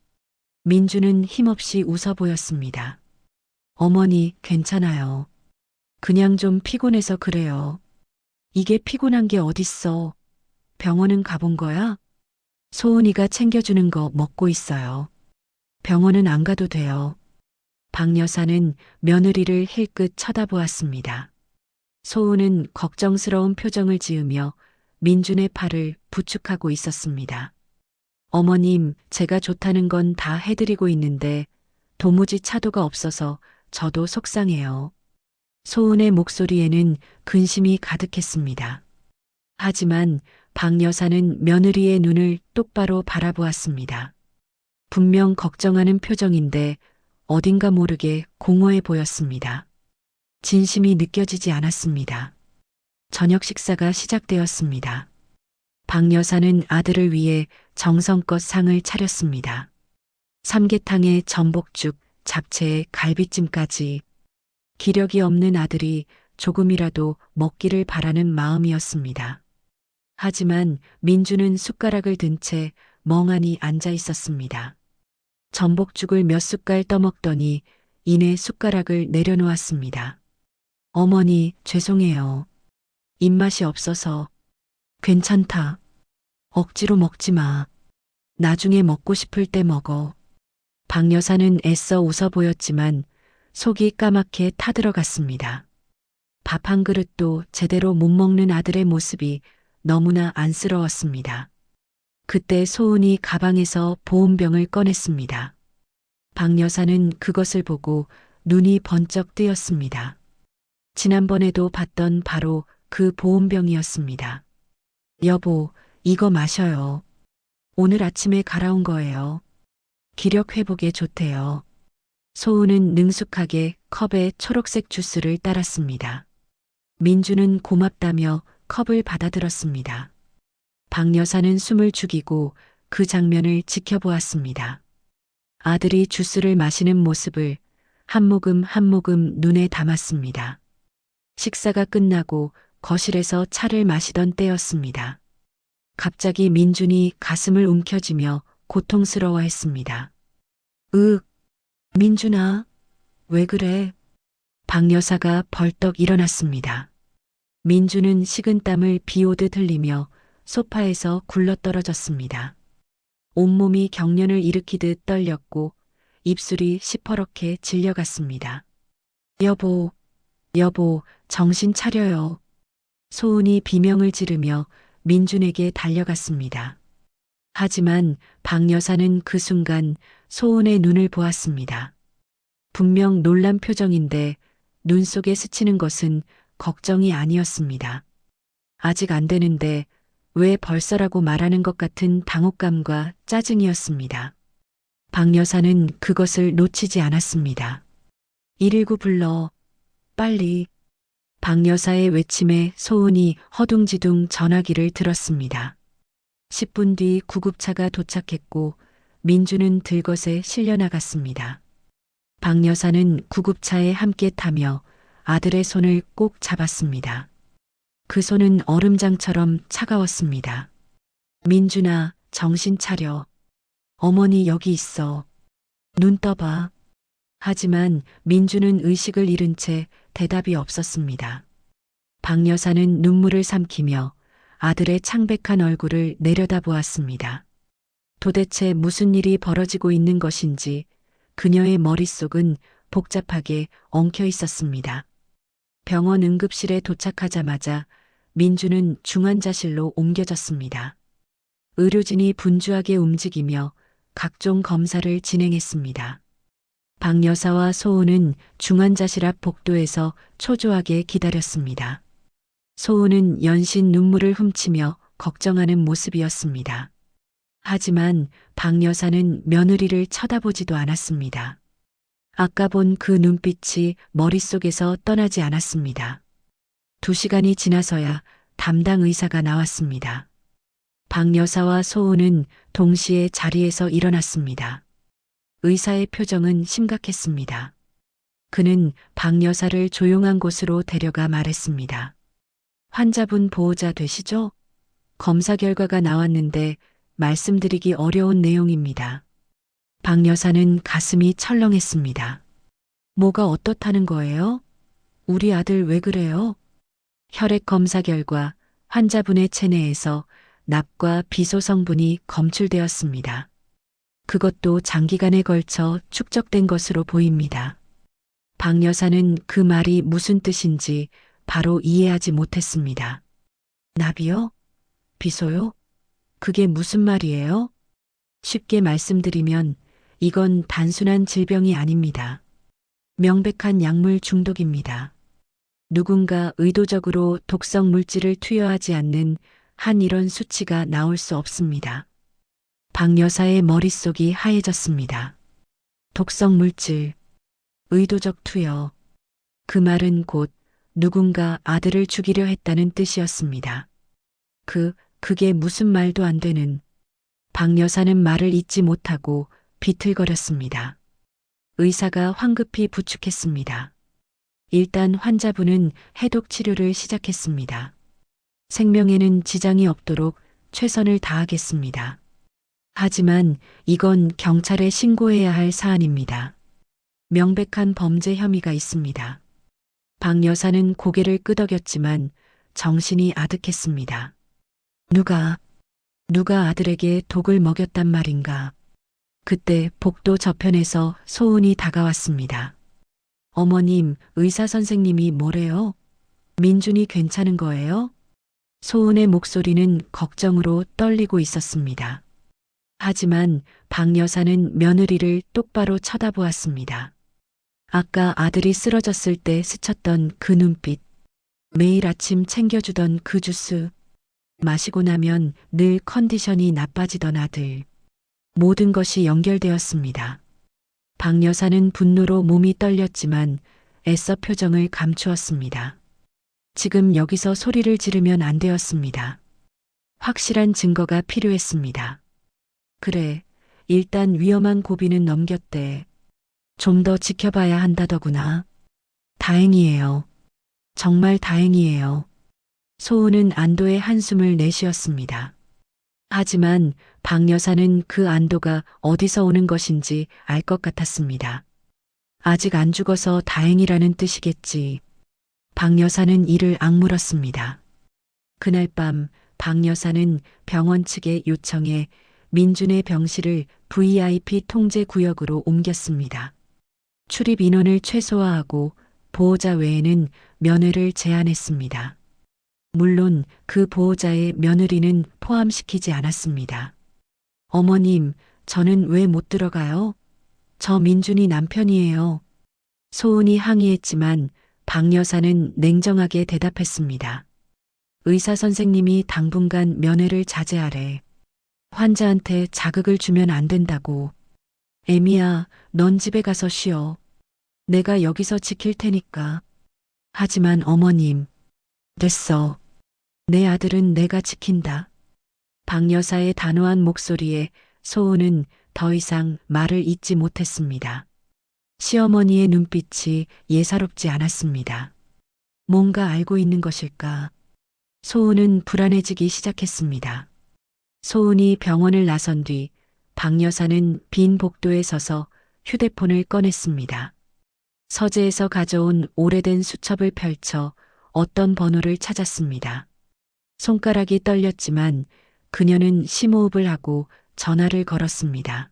민준은 힘없이 웃어 보였습니다. 어머니, 괜찮아요. 그냥 좀 피곤해서 그래요. 이게 피곤한 게 어딨어. 병원은 가본 거야? 소은이가 챙겨주는 거 먹고 있어요. 병원은 안 가도 돼요. 박 여사는 며느리를 힐끗 쳐다보았습니다. 소은은 걱정스러운 표정을 지으며 민준의 팔을 부축하고 있었습니다. 어머님, 제가 좋다는 건 다 해드리고 있는데 도무지 차도가 없어서 저도 속상해요. 소은의 목소리에는 근심이 가득했습니다. 하지만 박 여사는 며느리의 눈을 똑바로 바라보았습니다. 분명 걱정하는 표정인데 어딘가 모르게 공허해 보였습니다. 진심이 느껴지지 않았습니다. 저녁 식사가 시작되었습니다. 박 여사는 아들을 위해 정성껏 상을 차렸습니다. 삼계탕에 전복죽, 잡채에 갈비찜까지. 기력이 없는 아들이 조금이라도 먹기를 바라는 마음이었습니다. 하지만 민주는 숟가락을 든 채 멍하니 앉아 있었습니다. 전복죽을 몇 숟갈 떠먹더니 이내 숟가락을 내려놓았습니다. 어머니, 죄송해요. 입맛이 없어서. 괜찮다. 억지로 먹지 마. 나중에 먹고 싶을 때 먹어. 박 여사는 애써 웃어 보였지만 속이 까맣게 타들어갔습니다. 밥 한 그릇도 제대로 못 먹는 아들의 모습이 너무나 안쓰러웠습니다. 그때 소은이 가방에서 보온병을 꺼냈습니다. 박 여사는 그것을 보고 눈이 번쩍 뜨였습니다. 지난번에도 봤던 바로 그 보온병이었습니다. 여보, 이거 마셔요. 오늘 아침에 갈아온 거예요. 기력 회복에 좋대요. 소은은 능숙하게 컵에 초록색 주스를 따랐습니다. 민주는 고맙다며 컵을 받아들었습니다. 박 여사는 숨을 죽이고 그 장면을 지켜보았습니다. 아들이 주스를 마시는 모습을 한 모금 한 모금 눈에 담았습니다. 식사가 끝나고 거실에서 차를 마시던 때였습니다. 갑자기 민준이 가슴을 움켜쥐며 고통스러워했습니다. 민준아, 왜 그래? 박 여사가 벌떡 일어났습니다. 민준은 식은땀을 비오듯 흘리며 소파에서 굴러떨어졌습니다. 온몸이 경련을 일으키듯 떨렸고 입술이 시퍼렇게 질려갔습니다. 여보, 정신 차려요. 소은이 비명을 지르며 민준에게 달려갔습니다. 하지만 박 여사는 그 순간 소은의 눈을 보았습니다. 분명 놀란 표정인데 눈 속에 스치는 것은 걱정이 아니었습니다. 아직 안 되는데 왜 벌써라고 말하는 것 같은 당혹감과 짜증이었습니다. 박 여사는 그것을 놓치지 않았습니다. 119 불러, 빨리. 박 여사의 외침에 소은이 허둥지둥 전화기를 들었습니다. 10분 뒤 구급차가 도착했고 민주는 들것에 실려 나갔습니다. 박 여사는 구급차에 함께 타며 아들의 손을 꼭 잡았습니다. 그 손은 얼음장처럼 차가웠습니다. 민준아, 정신 차려. 어머니 여기 있어. 눈 떠봐. 하지만 민준은 의식을 잃은 채 대답이 없었습니다. 박 여사는 눈물을 삼키며 아들의 창백한 얼굴을 내려다보았습니다. 도대체 무슨 일이 벌어지고 있는 것인지 그녀의 머릿속은 복잡하게 엉켜 있었습니다. 병원 응급실에 도착하자마자 민주는 중환자실로 옮겨졌습니다. 의료진이 분주하게 움직이며 각종 검사를 진행했습니다. 박 여사와 소은은 중환자실 앞 복도에서 초조하게 기다렸습니다. 소은은 연신 눈물을 훔치며 걱정하는 모습이었습니다. 하지만 박 여사는 며느리를 쳐다보지도 않았습니다. 아까 본 그 눈빛이 머릿속에서 떠나지 않았습니다. 2시간이 지나서야 담당 의사가 나왔습니다. 박 여사와 소은은 동시에 자리에서 일어났습니다. 의사의 표정은 심각했습니다. 그는 박 여사를 조용한 곳으로 데려가 말했습니다. 환자분 보호자 되시죠? 검사 결과가 나왔는데 말씀드리기 어려운 내용입니다. 박 여사는 가슴이 철렁했습니다. 뭐가 어떻다는 거예요? 우리 아들 왜 그래요? 혈액 검사 결과 환자분의 체내에서 납과 비소 성분이 검출되었습니다. 그것도 장기간에 걸쳐 축적된 것으로 보입니다. 박 여사는 그 말이 무슨 뜻인지 바로 이해하지 못했습니다. 납이요? 비소요? 그게 무슨 말이에요? 쉽게 말씀드리면 이건 단순한 질병이 아닙니다. 명백한 약물 중독입니다. 누군가 의도적으로 독성 물질을 투여하지 않는 한 이런 수치가 나올 수 없습니다. 박 여사의 머릿속이 하얘졌습니다. 독성 물질, 의도적 투여. 그 말은 곧 누군가 아들을 죽이려 했다는 뜻이었습니다. 그게 무슨 말도 안 되는. 박 여사는 말을 잇지 못하고 비틀거렸습니다. 의사가 황급히 부축했습니다. 일단 환자분은 해독 치료를 시작했습니다. 생명에는 지장이 없도록 최선을 다하겠습니다. 하지만 이건 경찰에 신고해야 할 사안입니다. 명백한 범죄 혐의가 있습니다. 박 여사는 고개를 끄덕였지만 정신이 아득했습니다. 누가 아들에게 독을 먹였단 말인가. 그때 복도 저편에서 소은이 다가왔습니다. 어머님, 의사 선생님이 뭐래요? 민준이 괜찮은 거예요? 소은의 목소리는 걱정으로 떨리고 있었습니다. 하지만 박 여사는 며느리를 똑바로 쳐다보았습니다. 아까 아들이 쓰러졌을 때 스쳤던 그 눈빛, 매일 아침 챙겨주던 그 주스, 마시고 나면 늘 컨디션이 나빠지던 아들. 모든 것이 연결되었습니다. 박 여사는 분노로 몸이 떨렸지만 애써 표정을 감추었습니다. 지금 여기서 소리를 지르면 안 되었습니다. 확실한 증거가 필요했습니다. 그래, 일단 위험한 고비는 넘겼대. 좀 더 지켜봐야 한다더구나. 다행이에요. 정말 다행이에요. 소은은 안도의 한숨을 내쉬었습니다. 하지만 박 여사는 그 안도가 어디서 오는 것인지 알 것 같았습니다. 아직 안 죽어서 다행이라는 뜻이겠지. 박 여사는 이를 악물었습니다. 그날 밤 박 여사는 병원 측에 요청해 민준의 병실을 VIP 통제 구역으로 옮겼습니다. 출입 인원을 최소화하고 보호자 외에는 면회를 제한했습니다. 물론 그 보호자의 며느리는 포함시키지 않았습니다. 어머님, 저는 왜 못 들어가요? 저 민준이 남편이에요. 소은이 항의했지만 박 여사는 냉정하게 대답했습니다. 의사 선생님이 당분간 면회를 자제하래. 환자한테 자극을 주면 안 된다고. 애미야, 넌 집에 가서 쉬어. 내가 여기서 지킬 테니까. 하지만 어머님, 됐어. 내 아들은 내가 지킨다. 박 여사의 단호한 목소리에 소은은 더 이상 말을 잇지 못했습니다. 시어머니의 눈빛이 예사롭지 않았습니다. 뭔가 알고 있는 것일까? 소은은 불안해지기 시작했습니다. 소은이 병원을 나선 뒤 박 여사는 빈 복도에 서서 휴대폰을 꺼냈습니다. 서재에서 가져온 오래된 수첩을 펼쳐 어떤 번호를 찾았습니다. 손가락이 떨렸지만 그녀는 심호흡을 하고 전화를 걸었습니다.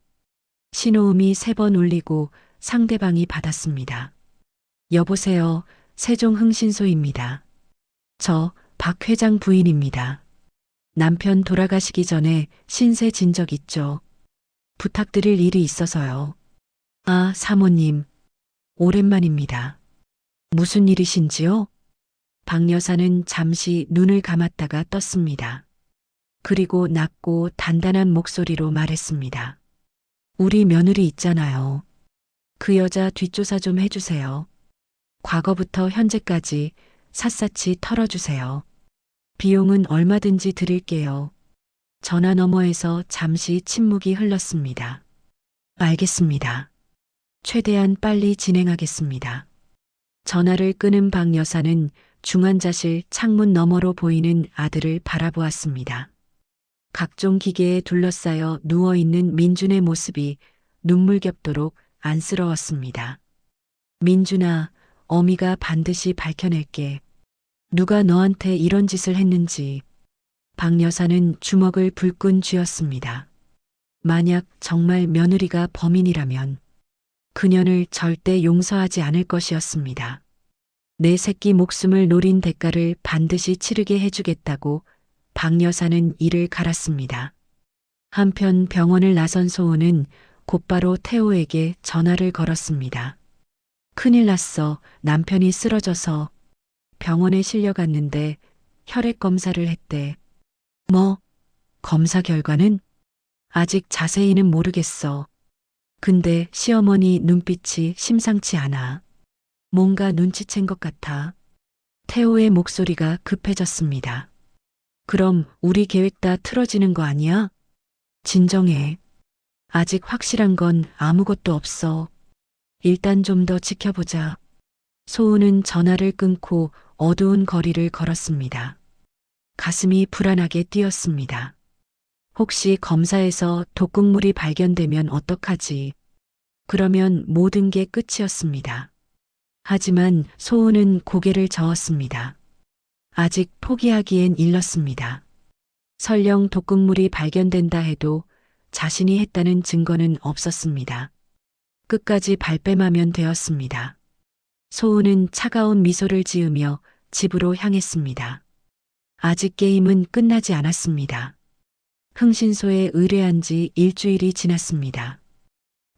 신호음이 3번 울리고 상대방이 받았습니다. 여보세요, 세종흥신소입니다. 저 박 회장 부인입니다. 남편 돌아가시기 전에 신세 진 적 있죠. 부탁드릴 일이 있어서요. 아, 사모님. 오랜만입니다. 무슨 일이신지요? 박 여사는 잠시 눈을 감았다가 떴습니다. 그리고 낮고 단단한 목소리로 말했습니다. 우리 며느리 있잖아요. 그 여자 뒷조사 좀 해주세요. 과거부터 현재까지 샅샅이 털어주세요. 비용은 얼마든지 드릴게요. 전화 너머에서 잠시 침묵이 흘렀습니다. 알겠습니다. 최대한 빨리 진행하겠습니다. 전화를 끊은 박 여사는 중환자실 창문 너머로 보이는 아들을 바라보았습니다. 각종 기계에 둘러싸여 누워있는 민준의 모습이 눈물겹도록 안쓰러웠습니다. 민준아, 어미가 반드시 밝혀낼게. 누가 너한테 이런 짓을 했는지. 박 여사는 주먹을 불끈 쥐었습니다. 만약 정말 며느리가 범인이라면 그녀를 절대 용서하지 않을 것이었습니다. 내 새끼 목숨을 노린 대가를 반드시 치르게 해주겠다고 박 여사는 이를 갈았습니다. 한편 병원을 나선 소은은 곧바로 태호에게 전화를 걸었습니다. 큰일 났어. 남편이 쓰러져서 병원에 실려갔는데 혈액 검사를 했대. 뭐? 검사 결과는? 아직 자세히는 모르겠어. 근데 시어머니 눈빛이 심상치 않아. 뭔가 눈치챈 것 같아. 태호의 목소리가 급해졌습니다. 그럼 우리 계획 다 틀어지는 거 아니야? 진정해. 아직 확실한 건 아무것도 없어. 일단 좀 더 지켜보자. 소은은 전화를 끊고 어두운 거리를 걸었습니다. 가슴이 불안하게 뛰었습니다. 혹시 검사에서 독극물이 발견되면 어떡하지? 그러면 모든 게 끝이었습니다. 하지만 소은은 고개를 저었습니다. 아직 포기하기엔 일렀습니다. 설령 독극물이 발견된다 해도 자신이 했다는 증거는 없었습니다. 끝까지 발뺌하면 되었습니다. 소은은 차가운 미소를 지으며 집으로 향했습니다. 아직 게임은 끝나지 않았습니다. 흥신소에 의뢰한 지 일주일이 지났습니다.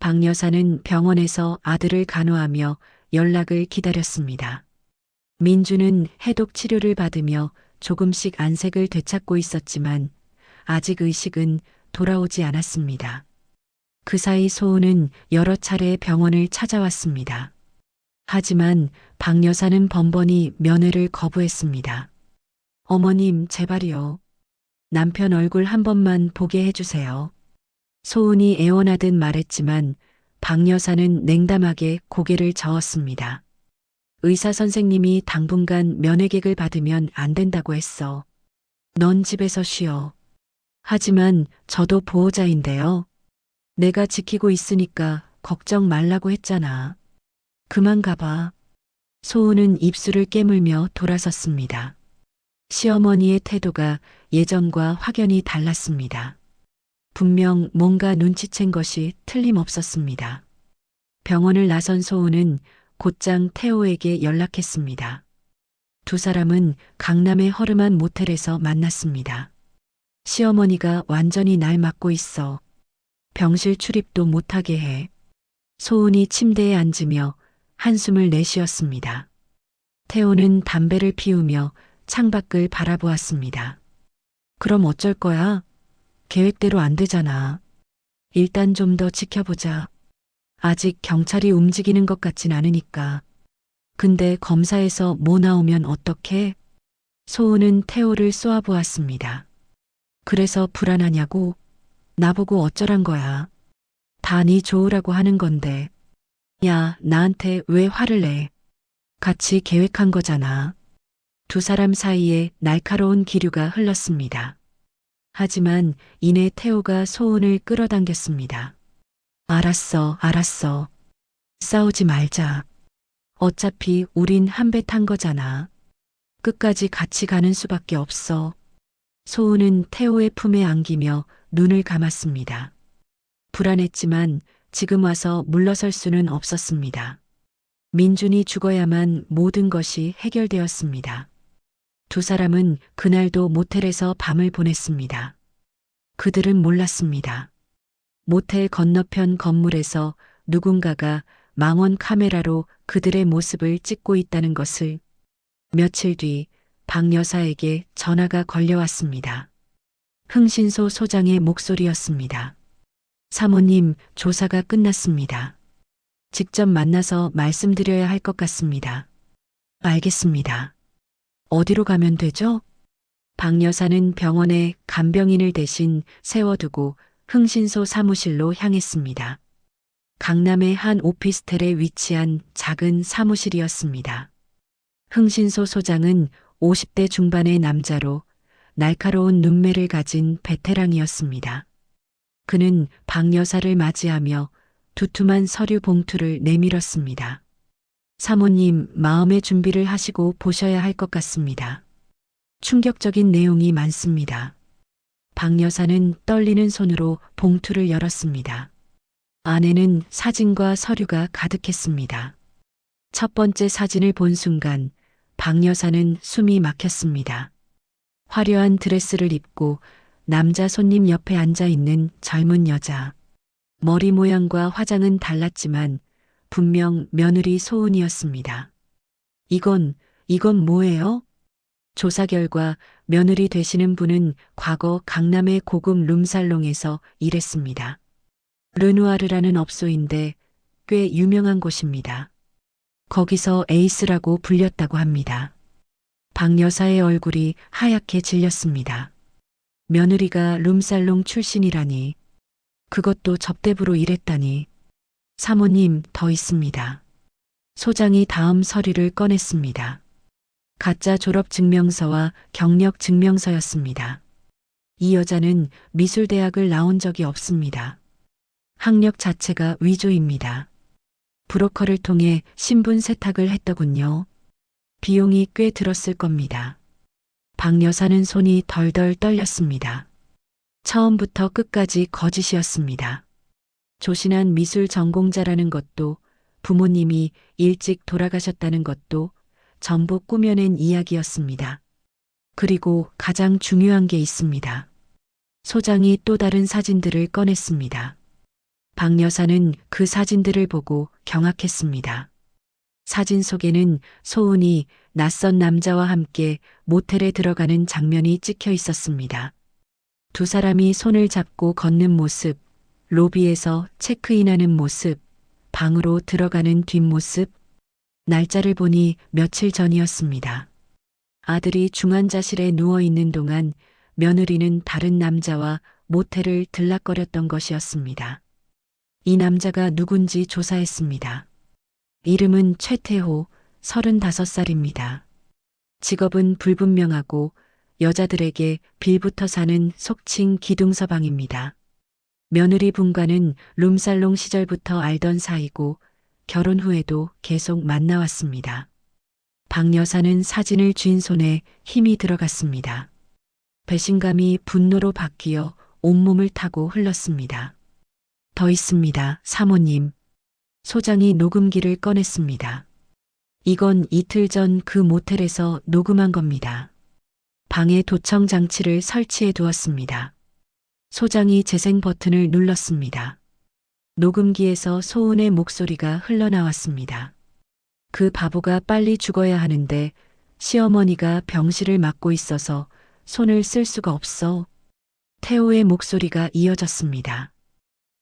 박 여사는 병원에서 아들을 간호하며 연락을 기다렸습니다. 민주는 해독 치료를 받으며 조금씩 안색을 되찾고 있었지만 아직 의식은 돌아오지 않았습니다. 그 사이 소은은 여러 차례 병원을 찾아왔습니다. 하지만 박 여사는 번번이 면회를 거부했습니다. 어머님, 제발이요. 남편 얼굴 한 번만 보게 해주세요. 소은이 애원하듯 말했지만 박 여사는 냉담하게 고개를 저었습니다. 의사 선생님이 당분간 면회객을 받으면 안 된다고 했어. 넌 집에서 쉬어. 하지만 저도 보호자인데요. 내가 지키고 있으니까 걱정 말라고 했잖아. 그만 가봐. 소은은 입술을 깨물며 돌아섰습니다. 시어머니의 태도가 예전과 확연히 달랐습니다. 분명 뭔가 눈치챈 것이 틀림없었습니다. 병원을 나선 소은은 곧장 태호에게 연락했습니다. 두 사람은 강남의 허름한 모텔에서 만났습니다. 시어머니가 완전히 날 막고 있어. 병실 출입도 못하게 해. 소은이 침대에 앉으며 한숨을 내쉬었습니다. 태호는 담배를 피우며 창밖을 바라보았습니다. 그럼 어쩔 거야? 계획대로 안 되잖아. 일단 좀 더 지켜보자. 아직 경찰이 움직이는 것 같진 않으니까. 근데 검사에서 뭐 나오면 어떡해? 소은은 태호를 쏘아보았습니다. 그래서 불안하냐고? 나보고 어쩌란 거야. 다 네 좋으라고 하는 건데. 야, 나한테 왜 화를 내? 같이 계획한 거잖아. 두 사람 사이에 날카로운 기류가 흘렀습니다. 하지만 이내 태호가 소은을 끌어당겼습니다. 알았어, 알았어. 싸우지 말자. 어차피 우린 한 배 탄 거잖아. 끝까지 같이 가는 수밖에 없어. 소은은 태호의 품에 안기며 눈을 감았습니다. 불안했지만 지금 와서 물러설 수는 없었습니다. 민준이 죽어야만 모든 것이 해결되었습니다. 두 사람은 그날도 모텔에서 밤을 보냈습니다. 그들은 몰랐습니다. 모텔 건너편 건물에서 누군가가 망원 카메라로 그들의 모습을 찍고 있다는 것을. 며칠 뒤 박 여사에게 전화가 걸려왔습니다. 흥신소 소장의 목소리였습니다. 사모님, 조사가 끝났습니다. 직접 만나서 말씀드려야 할 것 같습니다. 알겠습니다. 어디로 가면 되죠? 박 여사는 병원에 간병인을 대신 세워두고 흥신소 사무실로 향했습니다. 강남의 한 오피스텔에 위치한 작은 사무실이었습니다. 흥신소 소장은 50대 중반의 남자로 날카로운 눈매를 가진 베테랑이었습니다. 그는 박 여사를 맞이하며 두툼한 서류 봉투를 내밀었습니다. 사모님, 마음의 준비를 하시고 보셔야 할 것 같습니다. 충격적인 내용이 많습니다. 박 여사는 떨리는 손으로 봉투를 열었습니다. 안에는 사진과 서류가 가득했습니다. 첫 번째 사진을 본 순간 박 여사는 숨이 막혔습니다. 화려한 드레스를 입고 남자 손님 옆에 앉아 있는 젊은 여자. 머리 모양과 화장은 달랐지만 분명 며느리 소은이었습니다. 이건 뭐예요? 조사 결과 며느리 되시는 분은 과거 강남의 고급 룸살롱에서 일했습니다. 르누아르라는 업소인데 꽤 유명한 곳입니다. 거기서 에이스라고 불렸다고 합니다. 박 여사의 얼굴이 하얗게 질렸습니다. 며느리가 룸살롱 출신이라니. 그것도 접대부로 일했다니. 사모님, 더 있습니다. 소장이 다음 서류를 꺼냈습니다. 가짜 졸업 증명서와 경력 증명서였습니다. 이 여자는 미술대학을 나온 적이 없습니다. 학력 자체가 위조입니다. 브로커를 통해 신분 세탁을 했더군요. 비용이 꽤 들었을 겁니다. 박 여사는 손이 덜덜 떨렸습니다. 처음부터 끝까지 거짓이었습니다. 조신한 미술 전공자라는 것도, 부모님이 일찍 돌아가셨다는 것도 전부 꾸며낸 이야기였습니다. 그리고 가장 중요한 게 있습니다. 소장이 또 다른 사진들을 꺼냈습니다. 박 여사는 그 사진들을 보고 경악했습니다. 사진 속에는 소은이 낯선 남자와 함께 모텔에 들어가는 장면이 찍혀 있었습니다. 두 사람이 손을 잡고 걷는 모습, 로비에서 체크인하는 모습, 방으로 들어가는 뒷모습, 날짜를 보니 며칠 전이었습니다. 아들이 중환자실에 누워 있는 동안 며느리는 다른 남자와 모텔을 들락거렸던 것이었습니다. 이 남자가 누군지 조사했습니다. 이름은 최태호, 35살입니다. 직업은 불분명하고 여자들에게 빌부터 사는 속칭 기둥서방입니다. 며느리 분과는 룸살롱 시절부터 알던 사이고 결혼 후에도 계속 만나왔습니다. 박 여사는 사진을 쥔 손에 힘이 들어갔습니다. 배신감이 분노로 바뀌어 온몸을 타고 흘렀습니다. 더 있습니다, 사모님. 소장이 녹음기를 꺼냈습니다. 이건 이틀 전 그 모텔에서 녹음한 겁니다. 방에 도청 장치를 설치해 두었습니다. 소장이 재생 버튼을 눌렀습니다. 녹음기에서 소은의 목소리가 흘러나왔습니다. 그 바보가 빨리 죽어야 하는데 시어머니가 병실을 맡고 있어서 손을 쓸 수가 없어. 태호의 목소리가 이어졌습니다.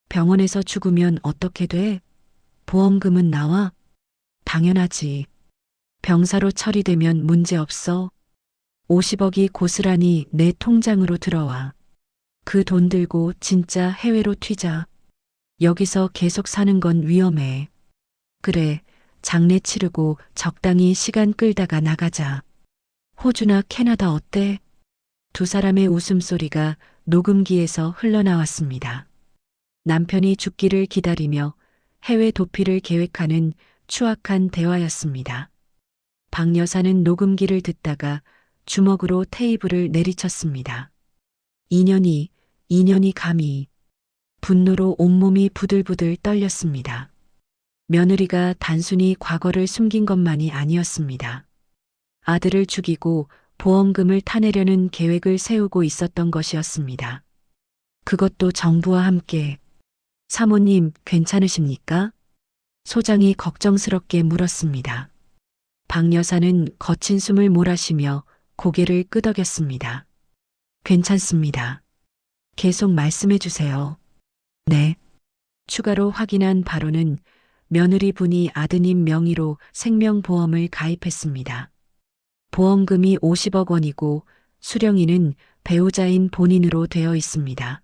병원에서 죽으면 어떻게 돼? 보험금은 나와? 당연하지. 병사로 처리되면 문제 없어. 50억이 고스란히 내 통장으로 들어와. 그 돈 들고 진짜 해외로 튀자. 여기서 계속 사는 건 위험해. 그래, 장례 치르고 적당히 시간 끌다가 나가자. 호주나 캐나다 어때? 두 사람의 웃음소리가 녹음기에서 흘러나왔습니다. 남편이 죽기를 기다리며 해외 도피를 계획하는 추악한 대화였습니다. 박 여사는 녹음기를 듣다가 주먹으로 테이블을 내리쳤습니다. 인연이 감히. 분노로 온몸이 부들부들 떨렸습니다. 며느리가 단순히 과거를 숨긴 것만이 아니었습니다. 아들을 죽이고 보험금을 타내려는 계획을 세우고 있었던 것이었습니다. 그것도 정부와 함께. 사모님, 괜찮으십니까? 소장이 걱정스럽게 물었습니다. 박 여사는 거친 숨을 몰아쉬며 고개를 끄덕였습니다. 괜찮습니다. 계속 말씀해 주세요. 네. 추가로 확인한 바로는 며느리 분이 아드님 명의로 생명보험을 가입했습니다. 보험금이 50억 원이고 수령인은 배우자인 본인으로 되어 있습니다.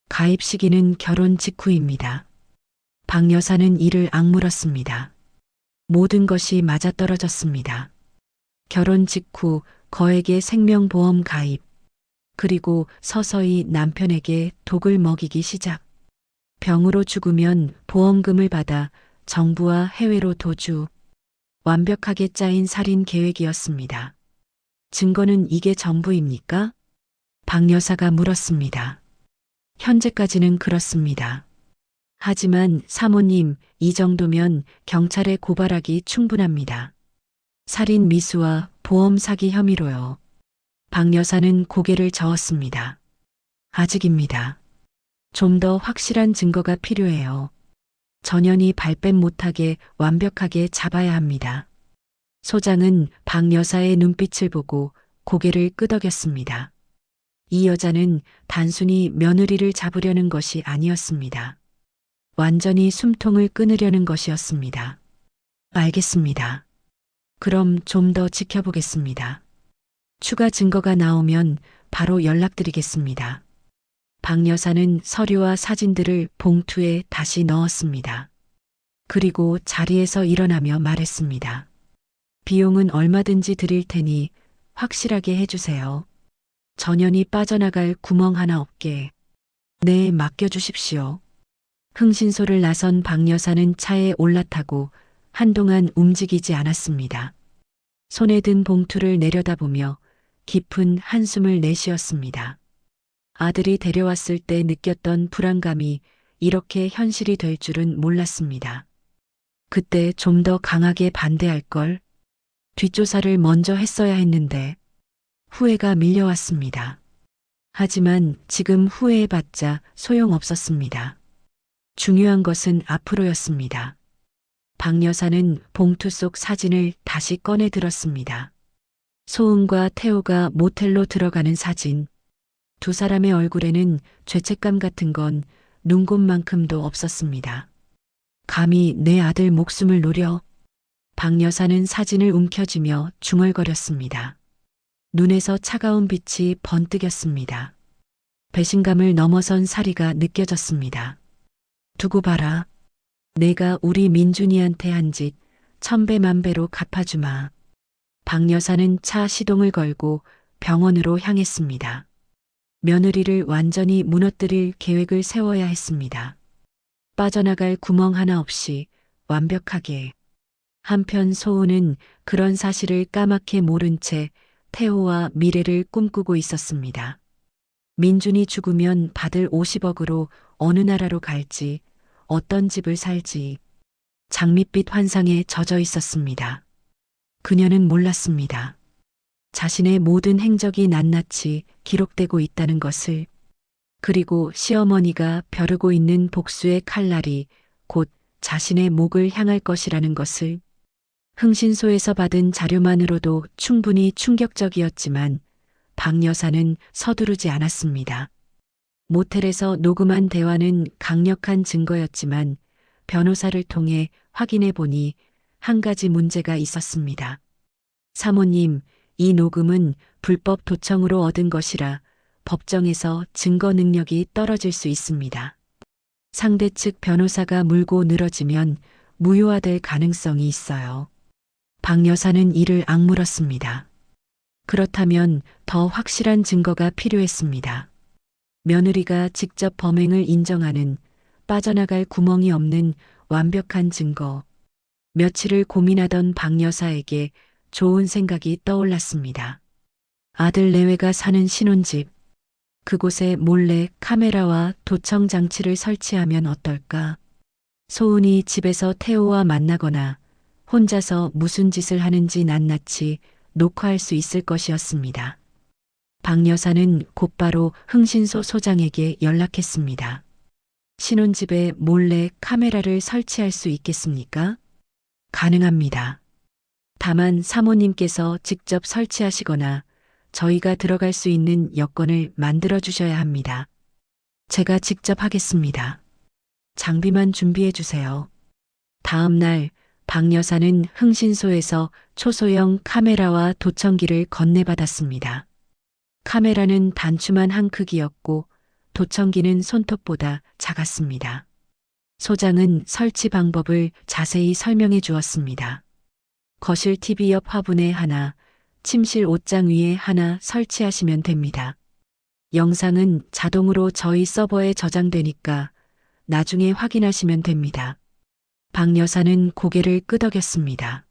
가입 시기는 결혼 직후입니다. 박 여사는 이를 악물었습니다. 모든 것이 맞아떨어졌습니다. 결혼 직후 거액의 생명보험 가입, 그리고 서서히 남편에게 독을 먹이기 시작. 병으로 죽으면 보험금을 받아 정부와 해외로 도주. 완벽하게 짜인 살인 계획이었습니다. 증거는 이게 전부입니까? 박 여사가 물었습니다. 현재까지는 그렇습니다. 하지만 사모님, 이 정도면 경찰에 고발하기 충분합니다. 살인 미수와 보험 사기 혐의로요. 박 여사는 고개를 저었습니다. 아직입니다. 좀 더 확실한 증거가 필요해요. 전현이 발뺌 못하게 완벽하게 잡아야 합니다. 소장은 박 여사의 눈빛을 보고 고개를 끄덕였습니다. 이 여자는 단순히 며느리를 잡으려는 것이 아니었습니다. 완전히 숨통을 끊으려는 것이었습니다. 알겠습니다. 그럼 좀 더 지켜보겠습니다. 추가 증거가 나오면 바로 연락드리겠습니다. 박 여사는 서류와 사진들을 봉투에 다시 넣었습니다. 그리고 자리에서 일어나며 말했습니다. 비용은 얼마든지 드릴 테니 확실하게 해주세요. 전현이 빠져나갈 구멍 하나 없게. 네, 맡겨주십시오. 흥신소를 나선 박 여사는 차에 올라타고 한동안 움직이지 않았습니다. 손에 든 봉투를 내려다보며 깊은 한숨을 내쉬었습니다. 아들이 데려왔을 때 느꼈던 불안감이 이렇게 현실이 될 줄은 몰랐습니다. 그때 좀 더 강하게 반대할 걸. 뒷조사를 먼저 했어야 했는데. 후회가 밀려왔습니다. 하지만 지금 후회해봤자 소용없었습니다. 중요한 것은 앞으로였습니다. 박 여사는 봉투 속 사진을 다시 꺼내 들었습니다. 소은과 태호가 모텔로 들어가는 사진. 두 사람의 얼굴에는 죄책감 같은 건 눈곱만큼도 없었습니다. 감히 내 아들 목숨을 노려. 박 여사는 사진을 움켜쥐며 중얼거렸습니다. 눈에서 차가운 빛이 번뜩였습니다. 배신감을 넘어선 사리가 느껴졌습니다. 두고 봐라. 내가 우리 민준이한테 한 짓 천배만배로 갚아주마. 박 여사는 차 시동을 걸고 병원으로 향했습니다. 며느리를 완전히 무너뜨릴 계획을 세워야 했습니다. 빠져나갈 구멍 하나 없이 완벽하게. 한편 소은은 그런 사실을 까맣게 모른 채 태호와 미래를 꿈꾸고 있었습니다. 민준이 죽으면 받을 50억으로 어느 나라로 갈지, 어떤 집을 살지, 장밋빛 환상에 젖어 있었습니다. 그녀는 몰랐습니다. 자신의 모든 행적이 낱낱이 기록되고 있다는 것을, 그리고 시어머니가 벼르고 있는 복수의 칼날이 곧 자신의 목을 향할 것이라는 것을. 흥신소에서 받은 자료만으로도 충분히 충격적이었지만 박 여사는 서두르지 않았습니다. 모텔에서 녹음한 대화는 강력한 증거였지만 변호사를 통해 확인해 보니 한 가지 문제가 있었습니다. 사모님, 이 녹음은 불법 도청으로 얻은 것이라 법정에서 증거 능력이 떨어질 수 있습니다. 상대 측 변호사가 물고 늘어지면 무효화될 가능성이 있어요. 박 여사는 이를 악물었습니다. 그렇다면 더 확실한 증거가 필요했습니다. 며느리가 직접 범행을 인정하는, 빠져나갈 구멍이 없는 완벽한 증거. 며칠을 고민하던 박 여사에게 좋은 생각이 떠올랐습니다. 아들 내외가 사는 신혼집. 그곳에 몰래 카메라와 도청 장치를 설치하면 어떨까? 소은이 집에서 태호와 만나거나 혼자서 무슨 짓을 하는지 낱낱이 녹화할 수 있을 것이었습니다. 박 여사는 곧바로 흥신소 소장에게 연락했습니다. 신혼집에 몰래 카메라를 설치할 수 있겠습니까? 가능합니다. 다만 사모님께서 직접 설치하시거나 저희가 들어갈 수 있는 여건을 만들어 주셔야 합니다. 제가 직접 하겠습니다. 장비만 준비해 주세요. 다음 날 박 여사는 흥신소에서 초소형 카메라와 도청기를 건네받았습니다. 카메라는 단추만 한 크기였고 도청기는 손톱보다 작았습니다. 소장은 설치 방법을 자세히 설명해 주었습니다. 거실 TV 옆 화분에 하나, 침실 옷장 위에 하나 설치하시면 됩니다. 영상은 자동으로 저희 서버에 저장되니까 나중에 확인하시면 됩니다. 박 여사는 고개를 끄덕였습니다.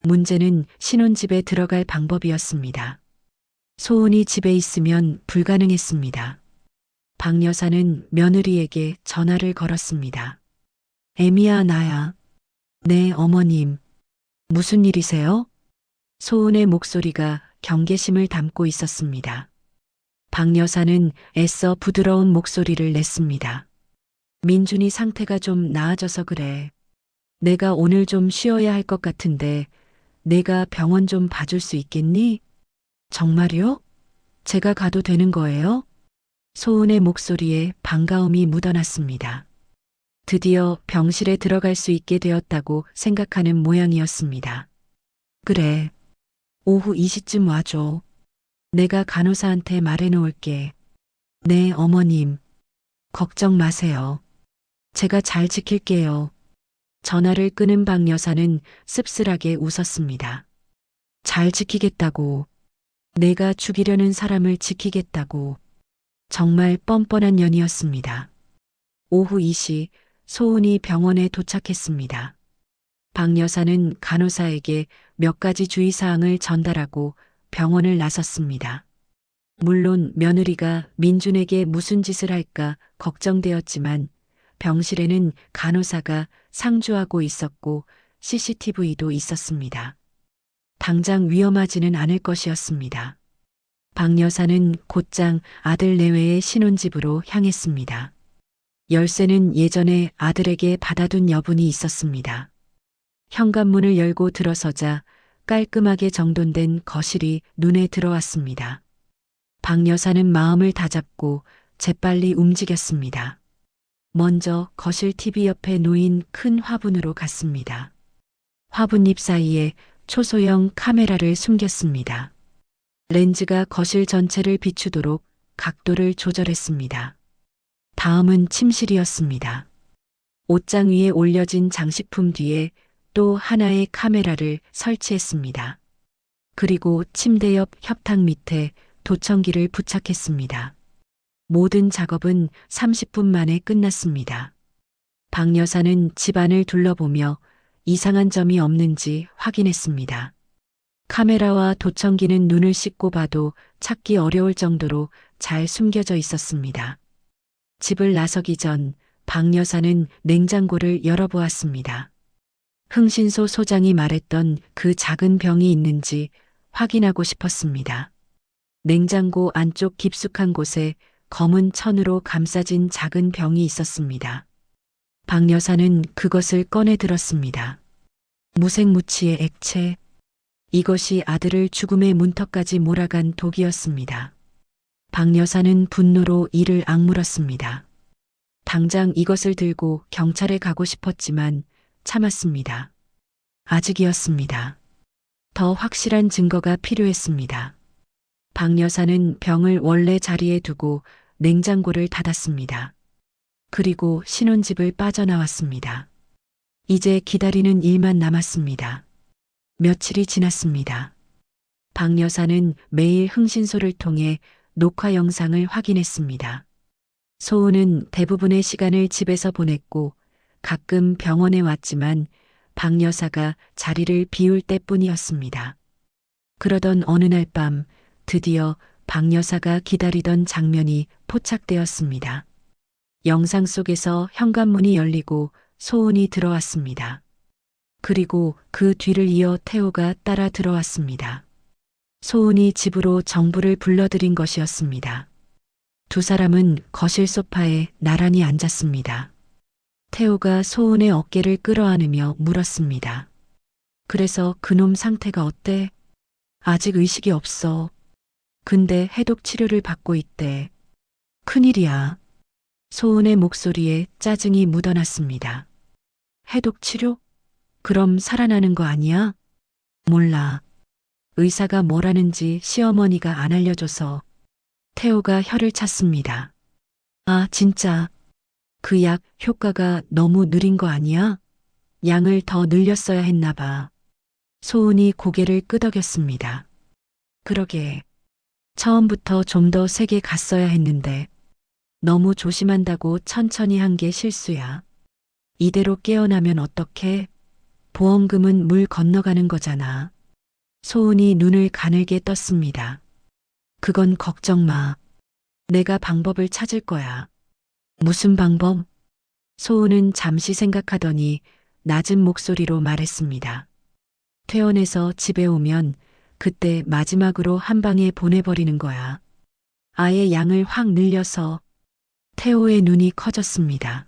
문제는 신혼집에 들어갈 방법이었습니다. 소은이 집에 있으면 불가능했습니다. 박 여사는 며느리에게 전화를 걸었습니다. 애미야, 나야. 네, 어머님. 무슨 일이세요? 소은의 목소리가 경계심을 담고 있었습니다. 박 여사는 애써 부드러운 목소리를 냈습니다. 민준이 상태가 좀 나아져서 그래. 내가 오늘 좀 쉬어야 할 것 같은데 내가 병원 좀 봐줄 수 있겠니? 정말요? 제가 가도 되는 거예요? 소은의 목소리에 반가움이 묻어났습니다. 드디어 병실에 들어갈 수 있게 되었다고 생각하는 모양이었습니다. 그래. 오후 2시쯤 와줘. 내가 간호사한테 말해놓을게. 네, 어머님. 걱정 마세요. 제가 잘 지킬게요. 전화를 끊은 박 여사는 씁쓸하게 웃었습니다. 잘 지키겠다고. 내가 죽이려는 사람을 지키겠다고. 정말 뻔뻔한 년이었습니다. 오후 2시 소은이 병원에 도착했습니다. 박 여사는 간호사에게 몇 가지 주의사항을 전달하고 병원을 나섰습니다. 물론 며느리가 민준에게 무슨 짓을 할까 걱정되었지만 병실에는 간호사가 상주하고 있었고 CCTV도 있었습니다. 당장 위험하지는 않을 것이었습니다. 박 여사는 곧장 아들 내외의 신혼집으로 향했습니다. 열쇠는 예전에 아들에게 받아둔 여분이 있었습니다. 현관문을 열고 들어서자 깔끔하게 정돈된 거실이 눈에 들어왔습니다. 박 여사는 마음을 다잡고 재빨리 움직였습니다. 먼저 거실 TV 옆에 놓인 큰 화분으로 갔습니다. 화분잎 사이에 초소형 카메라를 숨겼습니다. 렌즈가 거실 전체를 비추도록 각도를 조절했습니다. 다음은 침실이었습니다. 옷장 위에 올려진 장식품 뒤에 또 하나의 카메라를 설치했습니다. 그리고 침대 옆 협탁 밑에 도청기를 부착했습니다. 모든 작업은 30분 만에 끝났습니다. 박 여사는 집안을 둘러보며 이상한 점이 없는지 확인했습니다. 카메라와 도청기는 눈을 씻고 봐도 찾기 어려울 정도로 잘 숨겨져 있었습니다. 집을 나서기 전 박 여사는 냉장고를 열어보았습니다. 흥신소 소장이 말했던 그 작은 병이 있는지 확인하고 싶었습니다. 냉장고 안쪽 깊숙한 곳에 검은 천으로 감싸진 작은 병이 있었습니다. 박 여사는 그것을 꺼내 들었습니다. 무색무취의 액체. 이것이 아들을 죽음의 문턱까지 몰아간 독이었습니다. 박 여사는 분노로 이를 악물었습니다. 당장 이것을 들고 경찰에 가고 싶었지만 참았습니다. 아직이었습니다. 더 확실한 증거가 필요했습니다. 박 여사는 병을 원래 자리에 두고 냉장고를 닫았습니다. 그리고 신혼집을 빠져나왔습니다. 이제 기다리는 일만 남았습니다. 며칠이 지났습니다. 박 여사는 매일 흥신소를 통해 녹화 영상을 확인했습니다. 소은은 대부분의 시간을 집에서 보냈고 가끔 병원에 왔지만 박 여사가 자리를 비울 때뿐이었습니다. 그러던 어느 날 밤 드디어 박 여사가 기다리던 장면이 포착되었습니다. 영상 속에서 현관문이 열리고 소은이 들어왔습니다. 그리고 그 뒤를 이어 태호가 따라 들어왔습니다. 소은이 집으로 정부를 불러들인 것이었습니다. 두 사람은 거실 소파에 나란히 앉았습니다. 태호가 소은의 어깨를 끌어안으며 물었습니다. 그래서 그놈 상태가 어때? 아직 의식이 없어. 근데 해독 치료를 받고 있대. 큰일이야. 소은의 목소리에 짜증이 묻어났습니다. 해독 치료? 그럼 살아나는 거 아니야? 몰라. 의사가 뭐라는지 시어머니가 안 알려줘서. 태호가 혀를 찼습니다. 아, 진짜. 그 약 효과가 너무 느린 거 아니야? 양을 더 늘렸어야 했나 봐. 소은이 고개를 끄덕였습니다. 그러게. 처음부터 좀 더 세게 갔어야 했는데 너무 조심한다고 천천히 한 게 실수야. 이대로 깨어나면 어떡해? 보험금은 물 건너가는 거잖아. 소은이 눈을 가늘게 떴습니다. 그건 걱정 마. 내가 방법을 찾을 거야. 무슨 방법? 소은은 잠시 생각하더니 낮은 목소리로 말했습니다. 퇴원해서 집에 오면 그때 마지막으로 한 방에 보내버리는 거야. 아예 양을 확 늘려서. 태호의 눈이 커졌습니다.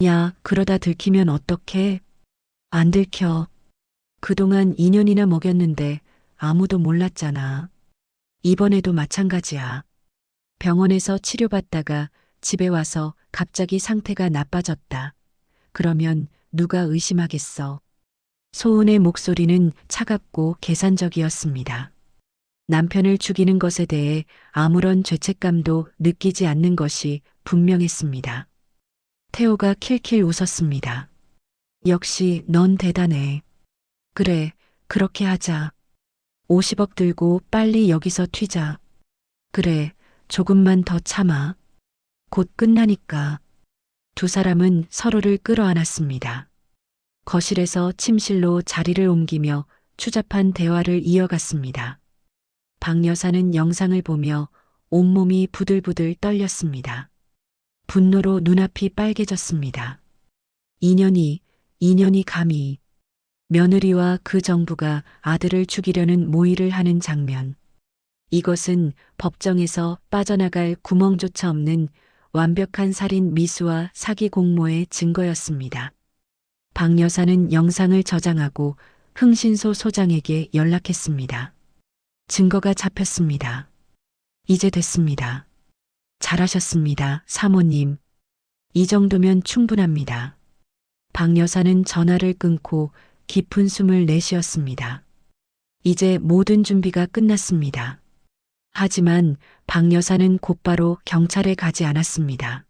야, 그러다 들키면 어떡해? 안 들켜. 그동안 2년이나 먹였는데 아무도 몰랐잖아. 이번에도 마찬가지야. 병원에서 치료받다가 집에 와서 갑자기 상태가 나빠졌다. 그러면 누가 의심하겠어. 소은의 목소리는 차갑고 계산적이었습니다. 남편을 죽이는 것에 대해 아무런 죄책감도 느끼지 않는 것이 분명했습니다. 태호가 킬킬 웃었습니다. 역시 넌 대단해. 그래, 그렇게 하자. 50억 들고 빨리 여기서 튀자. 그래, 조금만 더 참아. 곧 끝나니까. 두 사람은 서로를 끌어안았습니다. 거실에서 침실로 자리를 옮기며 추잡한 대화를 이어갔습니다. 박 여사는 영상을 보며 온몸이 부들부들 떨렸습니다. 분노로 눈앞이 빨개졌습니다. 2년이 감히. 며느리와 그 정부가 아들을 죽이려는 모의를 하는 장면. 이것은 법정에서 빠져나갈 구멍조차 없는 완벽한 살인 미수와 사기 공모의 증거였습니다. 박 여사는 영상을 저장하고 흥신소 소장에게 연락했습니다. 증거가 잡혔습니다. 이제 됐습니다. 잘하셨습니다, 사모님. 이 정도면 충분합니다. 박 여사는 전화를 끊고 깊은 숨을 내쉬었습니다. 이제 모든 준비가 끝났습니다. 하지만 박 여사는 곧바로 경찰에 가지 않았습니다.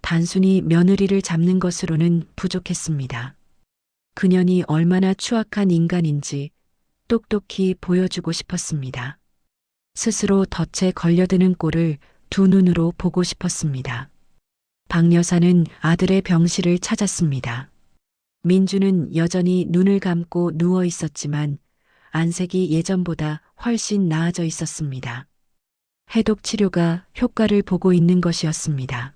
단순히 며느리를 잡는 것으로는 부족했습니다. 그년이 얼마나 추악한 인간인지 똑똑히 보여주고 싶었습니다. 스스로 덫에 걸려드는 꼴을 두 눈으로 보고 싶었습니다. 박 여사는 아들의 병실을 찾았습니다. 민주는 여전히 눈을 감고 누워 있었지만 안색이 예전보다 훨씬 나아져 있었습니다. 해독 치료가 효과를 보고 있는 것이었습니다.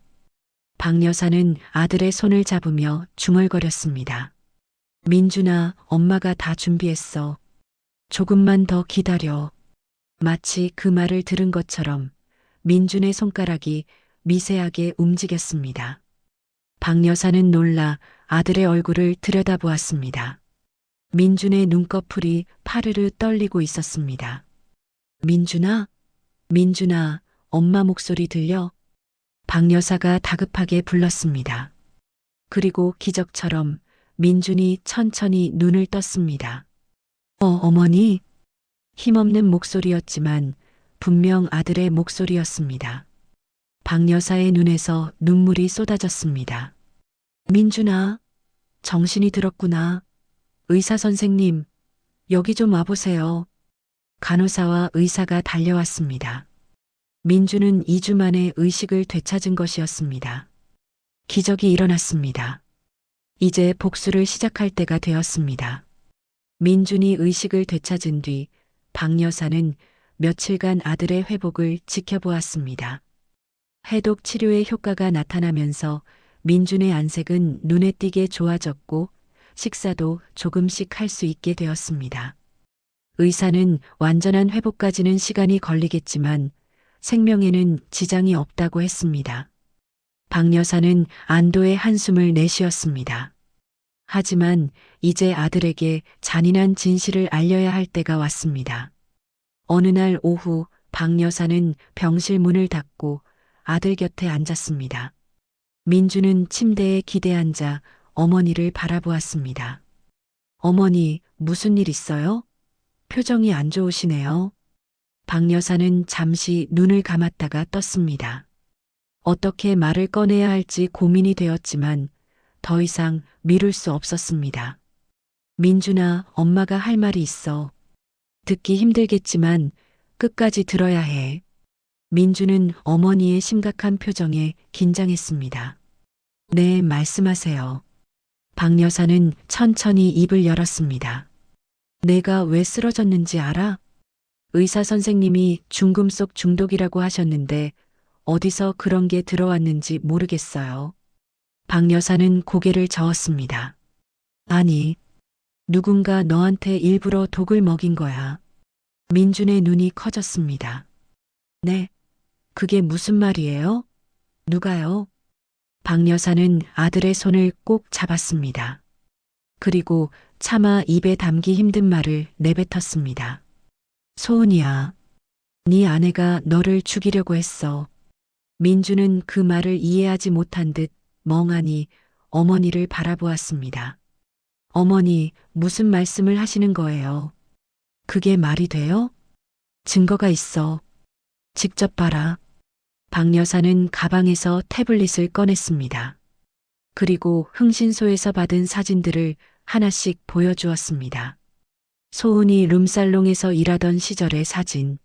박 여사는 아들의 손을 잡으며 중얼거렸습니다. 민준아, 엄마가 다 준비했어. 조금만 더 기다려. 마치 그 말을 들은 것처럼 민준의 손가락이 미세하게 움직였습니다. 박 여사는 놀라 아들의 얼굴을 들여다보았습니다. 민준의 눈꺼풀이 파르르 떨리고 있었습니다. 민준아, 민준아, 엄마 목소리 들려? 박 여사가 다급하게 불렀습니다. 그리고 기적처럼 민준이 천천히 눈을 떴습니다. 어머니? 힘없는 목소리였지만 분명 아들의 목소리였습니다. 박 여사의 눈에서 눈물이 쏟아졌습니다. 민준아, 정신이 들었구나. 의사 선생님, 여기 좀 와보세요. 간호사와 의사가 달려왔습니다. 민주는 2주 만에 의식을 되찾은 것이었습니다. 기적이 일어났습니다. 이제 복수를 시작할 때가 되었습니다. 민준이 의식을 되찾은 뒤 박 여사는 며칠간 아들의 회복을 지켜보았습니다. 해독 치료의 효과가 나타나면서 민준의 안색은 눈에 띄게 좋아졌고 식사도 조금씩 할 수 있게 되었습니다. 의사는 완전한 회복까지는 시간이 걸리겠지만 생명에는 지장이 없다고 했습니다. 박 여사는 안도의 한숨을 내쉬었습니다. 하지만 이제 아들에게 잔인한 진실을 알려야 할 때가 왔습니다. 어느 날 오후 박 여사는 병실 문을 닫고 아들 곁에 앉았습니다. 민주는 침대에 기대앉아 어머니를 바라보았습니다. 어머니, 무슨 일 있어요? 표정이 안 좋으시네요. 박 여사는 잠시 눈을 감았다가 떴습니다. 어떻게 말을 꺼내야 할지 고민이 되었지만 더 이상 미룰 수 없었습니다. 민준아, 엄마가 할 말이 있어. 듣기 힘들겠지만 끝까지 들어야 해. 민주는 어머니의 심각한 표정에 긴장했습니다. 네, 말씀하세요. 박 여사는 천천히 입을 열었습니다. 내가 왜 쓰러졌는지 알아? 의사 선생님이 중금속 중독이라고 하셨는데 어디서 그런 게 들어왔는지 모르겠어요. 박 여사는 고개를 저었습니다. 아니, 누군가 너한테 일부러 독을 먹인 거야. 민준의 눈이 커졌습니다. 네, 그게 무슨 말이에요? 누가요? 박 여사는 아들의 손을 꼭 잡았습니다. 그리고 차마 입에 담기 힘든 말을 내뱉었습니다. 소은이야, 네 아내가 너를 죽이려고 했어. 민주는 그 말을 이해하지 못한 듯 멍하니 어머니를 바라보았습니다. 어머니, 무슨 말씀을 하시는 거예요? 그게 말이 돼요? 증거가 있어. 직접 봐라. 박 여사는 가방에서 태블릿을 꺼냈습니다. 그리고 흥신소에서 받은 사진들을 하나씩 보여주었습니다. 소은이 룸살롱에서 일하던 시절의 사진,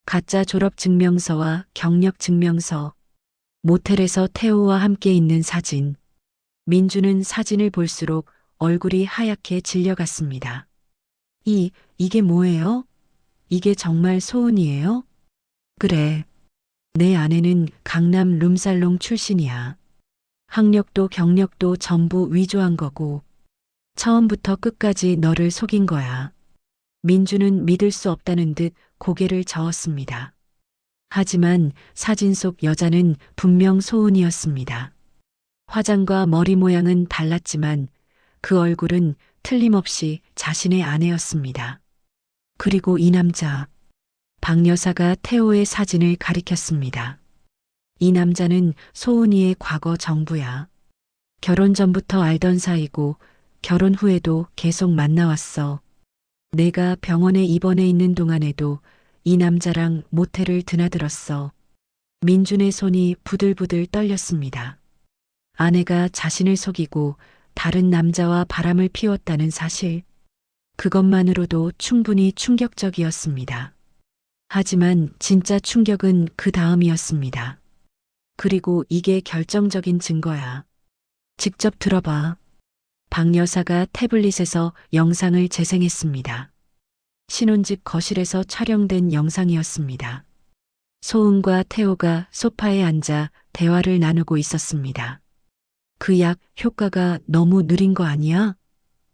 가짜 졸업증명서와 경력증명서, 모텔에서 태호와 함께 있는 사진. 민주는 사진을 볼수록 얼굴이 하얗게 질려갔습니다. 이게 뭐예요? 이게 정말 소은이에요? 그래. 내 아내는 강남 룸살롱 출신이야. 학력도 경력도 전부 위조한 거고 처음부터 끝까지 너를 속인 거야. 민주는 믿을 수 없다는 듯 고개를 저었습니다. 하지만 사진 속 여자는 분명 소은이었습니다. 화장과 머리 모양은 달랐지만 그 얼굴은 틀림없이 자신의 아내였습니다. 그리고 이 남자, 박 여사가 태호의 사진을 가리켰습니다. 이 남자는 소은이의 과거 정부야. 결혼 전부터 알던 사이고 결혼 후에도 계속 만나왔어. 내가 병원에 입원해 있는 동안에도 이 남자랑 모텔을 드나들었어. 민준의 손이 부들부들 떨렸습니다. 아내가 자신을 속이고 다른 남자와 바람을 피웠다는 사실. 그것만으로도 충분히 충격적이었습니다. 하지만 진짜 충격은 그 다음이었습니다. 그리고 이게 결정적인 증거야. 직접 들어봐. 박 여사가 태블릿에서 영상을 재생했습니다. 신혼집 거실에서 촬영된 영상이었습니다. 소은과 태호가 소파에 앉아 대화를 나누고 있었습니다. 그 약 효과가 너무 느린 거 아니야?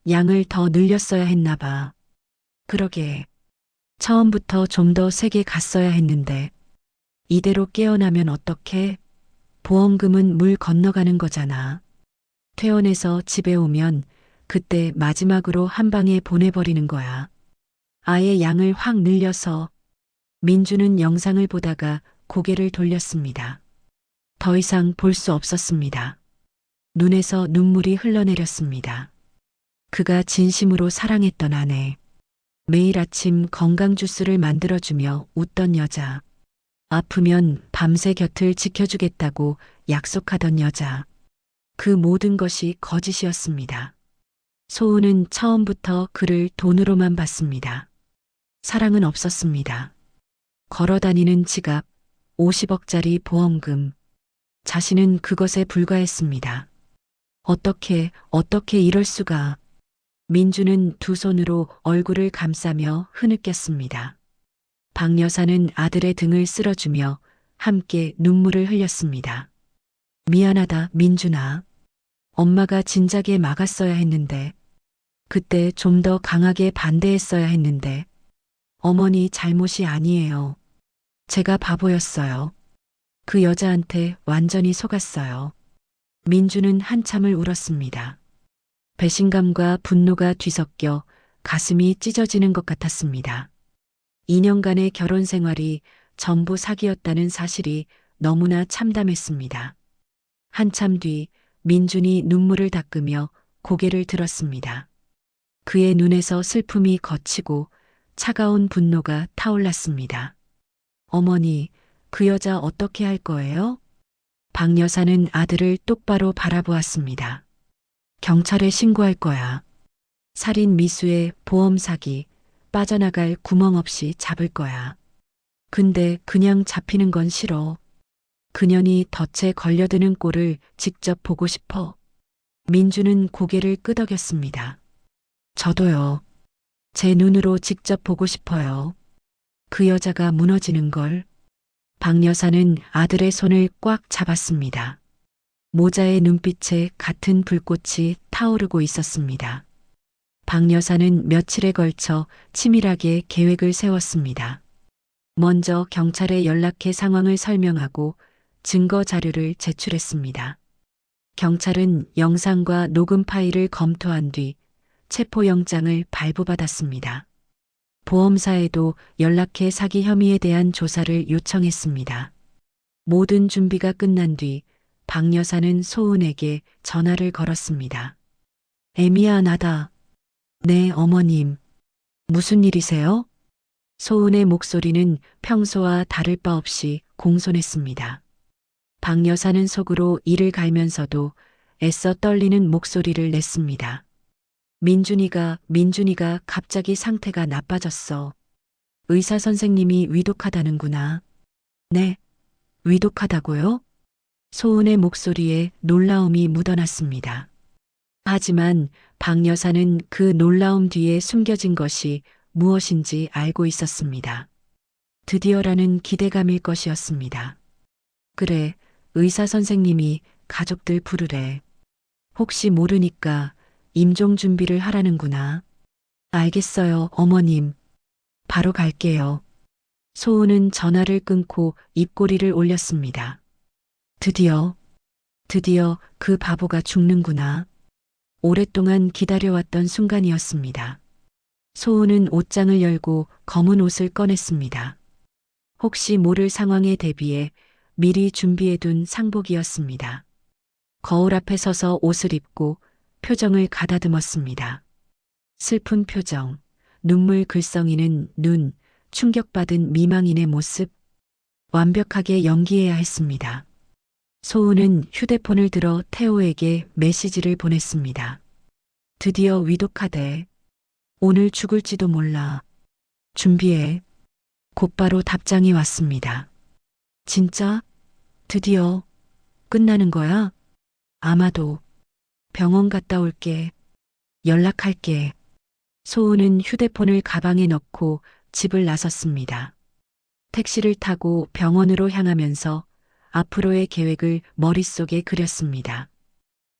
양을 더 늘렸어야 했나 봐. 그러게. 처음부터 좀 더 세게 갔어야 했는데. 이대로 깨어나면 어떡해? 보험금은 물 건너가는 거잖아. 퇴원해서 집에 오면 그때 마지막으로 한 방에 보내버리는 거야. 아예 양을 확 늘려서. 민주는 영상을 보다가 고개를 돌렸습니다. 더 이상 볼 수 없었습니다. 눈에서 눈물이 흘러내렸습니다. 그가 진심으로 사랑했던 아내. 매일 아침 건강 주스를 만들어주며 웃던 여자. 아프면 밤새 곁을 지켜주겠다고 약속하던 여자. 그 모든 것이 거짓이었습니다. 소은은 처음부터 그를 돈으로만 봤습니다. 사랑은 없었습니다. 걸어다니는 지갑, 50억짜리 보험금. 자신은 그것에 불과했습니다. 어떻게 이럴 수가. 민주는 두 손으로 얼굴을 감싸며 흐느꼈습니다. 박 여사는 아들의 등을 쓸어주며 함께 눈물을 흘렸습니다. 미안하다, 민준아. 엄마가 진작에 막았어야 했는데. 그때 좀 더 강하게 반대했어야 했는데. 어머니 잘못이 아니에요. 제가 바보였어요. 그 여자한테 완전히 속았어요. 민주는 한참을 울었습니다. 배신감과 분노가 뒤섞여 가슴이 찢어지는 것 같았습니다. 2년간의 결혼 생활이 전부 사기였다는 사실이 너무나 참담했습니다. 한참 뒤 민준이 눈물을 닦으며 고개를 들었습니다. 그의 눈에서 슬픔이 거치고 차가운 분노가 타올랐습니다. 어머니, 그 여자 어떻게 할 거예요? 박 여사는 아들을 똑바로 바라보았습니다. 경찰에 신고할 거야. 살인 미수에 보험 사기, 빠져나갈 구멍 없이 잡을 거야. 근데 그냥 잡히는 건 싫어. 그년이 덫에 걸려드는 꼴을 직접 보고 싶어. 민주는 고개를 끄덕였습니다. 저도요. 제 눈으로 직접 보고 싶어요. 그 여자가 무너지는 걸. 박 여사는 아들의 손을 꽉 잡았습니다. 모자의 눈빛에 같은 불꽃이 타오르고 있었습니다. 박 여사는 며칠에 걸쳐 치밀하게 계획을 세웠습니다. 먼저 경찰에 연락해 상황을 설명하고 증거 자료를 제출했습니다. 경찰은 영상과 녹음 파일을 검토한 뒤 체포영장을 발부받았습니다. 보험사에도 연락해 사기 혐의에 대한 조사를 요청했습니다. 모든 준비가 끝난 뒤 박 여사는 소은에게 전화를 걸었습니다. 애미안하다. 네, 어머님. 무슨 일이세요? 소은의 목소리는 평소와 다를 바 없이 공손했습니다. 박 여사는 속으로 이를 갈면서도 애써 떨리는 목소리를 냈습니다. 민준이가 갑자기 상태가 나빠졌어. 의사 선생님이 위독하다는구나. 네, 위독하다고요? 소은의 목소리에 놀라움이 묻어났습니다. 하지만 박 여사는 그 놀라움 뒤에 숨겨진 것이 무엇인지 알고 있었습니다. 드디어라는 기대감일 것이었습니다. 그래, 의사 선생님이 가족들 부르래. 혹시 모르니까 임종 준비를 하라는구나. 알겠어요, 어머님. 바로 갈게요. 소은은 전화를 끊고 입꼬리를 올렸습니다. 드디어 그 바보가 죽는구나. 오랫동안 기다려왔던 순간이었습니다. 소은은 옷장을 열고 검은 옷을 꺼냈습니다. 혹시 모를 상황에 대비해 미리 준비해둔 상복이었습니다. 거울 앞에 서서 옷을 입고 표정을 가다듬었습니다. 슬픈 표정, 눈물 글썽이는 눈, 충격받은 미망인의 모습, 완벽하게 연기해야 했습니다. 소은은 휴대폰을 들어 태호에게 메시지를 보냈습니다. 드디어 위독하대. 오늘 죽을지도 몰라. 준비해. 곧바로 답장이 왔습니다. 진짜? 드디어 끝나는 거야? 아마도. 병원 갔다 올게. 연락할게. 소은은 휴대폰을 가방에 넣고 집을 나섰습니다. 택시를 타고 병원으로 향하면서 앞으로의 계획을 머릿속에 그렸습니다.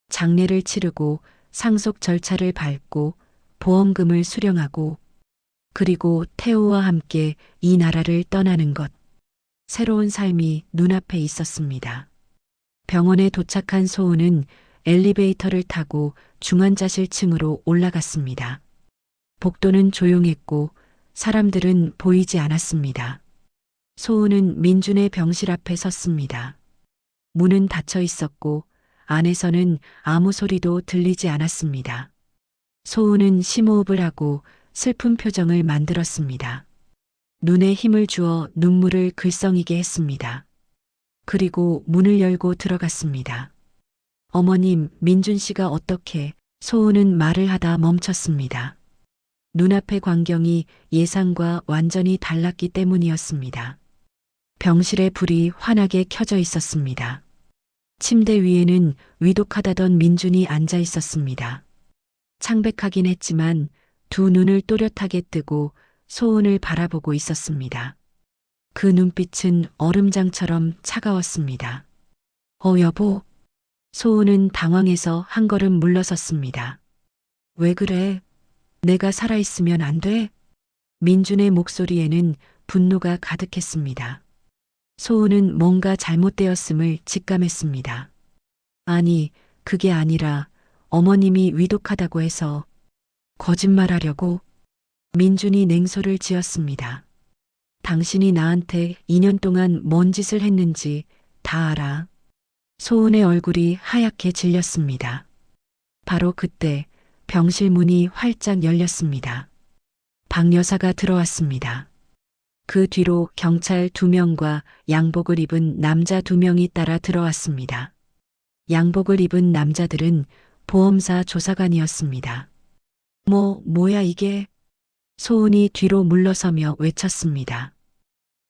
장례를 치르고 상속 절차를 밟고 보험금을 수령하고 그리고 태호와 함께 이 나라를 떠나는 것. 새로운 삶이 눈앞에 있었습니다. 병원에 도착한 소은은 엘리베이터를 타고 중환자실 층으로 올라갔습니다. 복도는 조용했고 사람들은 보이지 않았습니다. 소은은 민준의 병실 앞에 섰습니다. 문은 닫혀 있었고 안에서는 아무 소리도 들리지 않았습니다. 소은은 심호흡을 하고 슬픈 표정을 만들었습니다. 눈에 힘을 주어 눈물을 글썽이게 했습니다. 그리고 문을 열고 들어갔습니다. 어머님, 민준 씨가 어떻게? 소은은 말을 하다 멈췄습니다. 눈앞의 광경이 예상과 완전히 달랐기 때문이었습니다. 병실의 불이 환하게 켜져 있었습니다. 침대 위에는 위독하다던 민준이 앉아 있었습니다. 창백하긴 했지만 두 눈을 또렷하게 뜨고 소은을 바라보고 있었습니다. 그 눈빛은 얼음장처럼 차가웠습니다. 여보. 소은은 당황해서 한 걸음 물러섰습니다. 왜 그래? 내가 살아있으면 안 돼? 민준의 목소리에는 분노가 가득했습니다. 소은은 뭔가 잘못되었음을 직감했습니다. 아니, 그게 아니라 어머님이 위독하다고 해서 거짓말하려고? 민준이 냉소를 지었습니다. 당신이 나한테 2년 동안 뭔 짓을 했는지 다 알아. 소은의 얼굴이 하얗게 질렸습니다. 바로 그때 병실 문이 활짝 열렸습니다. 박 여사가 들어왔습니다. 그 뒤로 경찰 2명과 양복을 입은 남자 2명이 따라 들어왔습니다. 양복을 입은 남자들은 보험사 조사관이었습니다. 뭐야 이게? 소은이 뒤로 물러서며 외쳤습니다.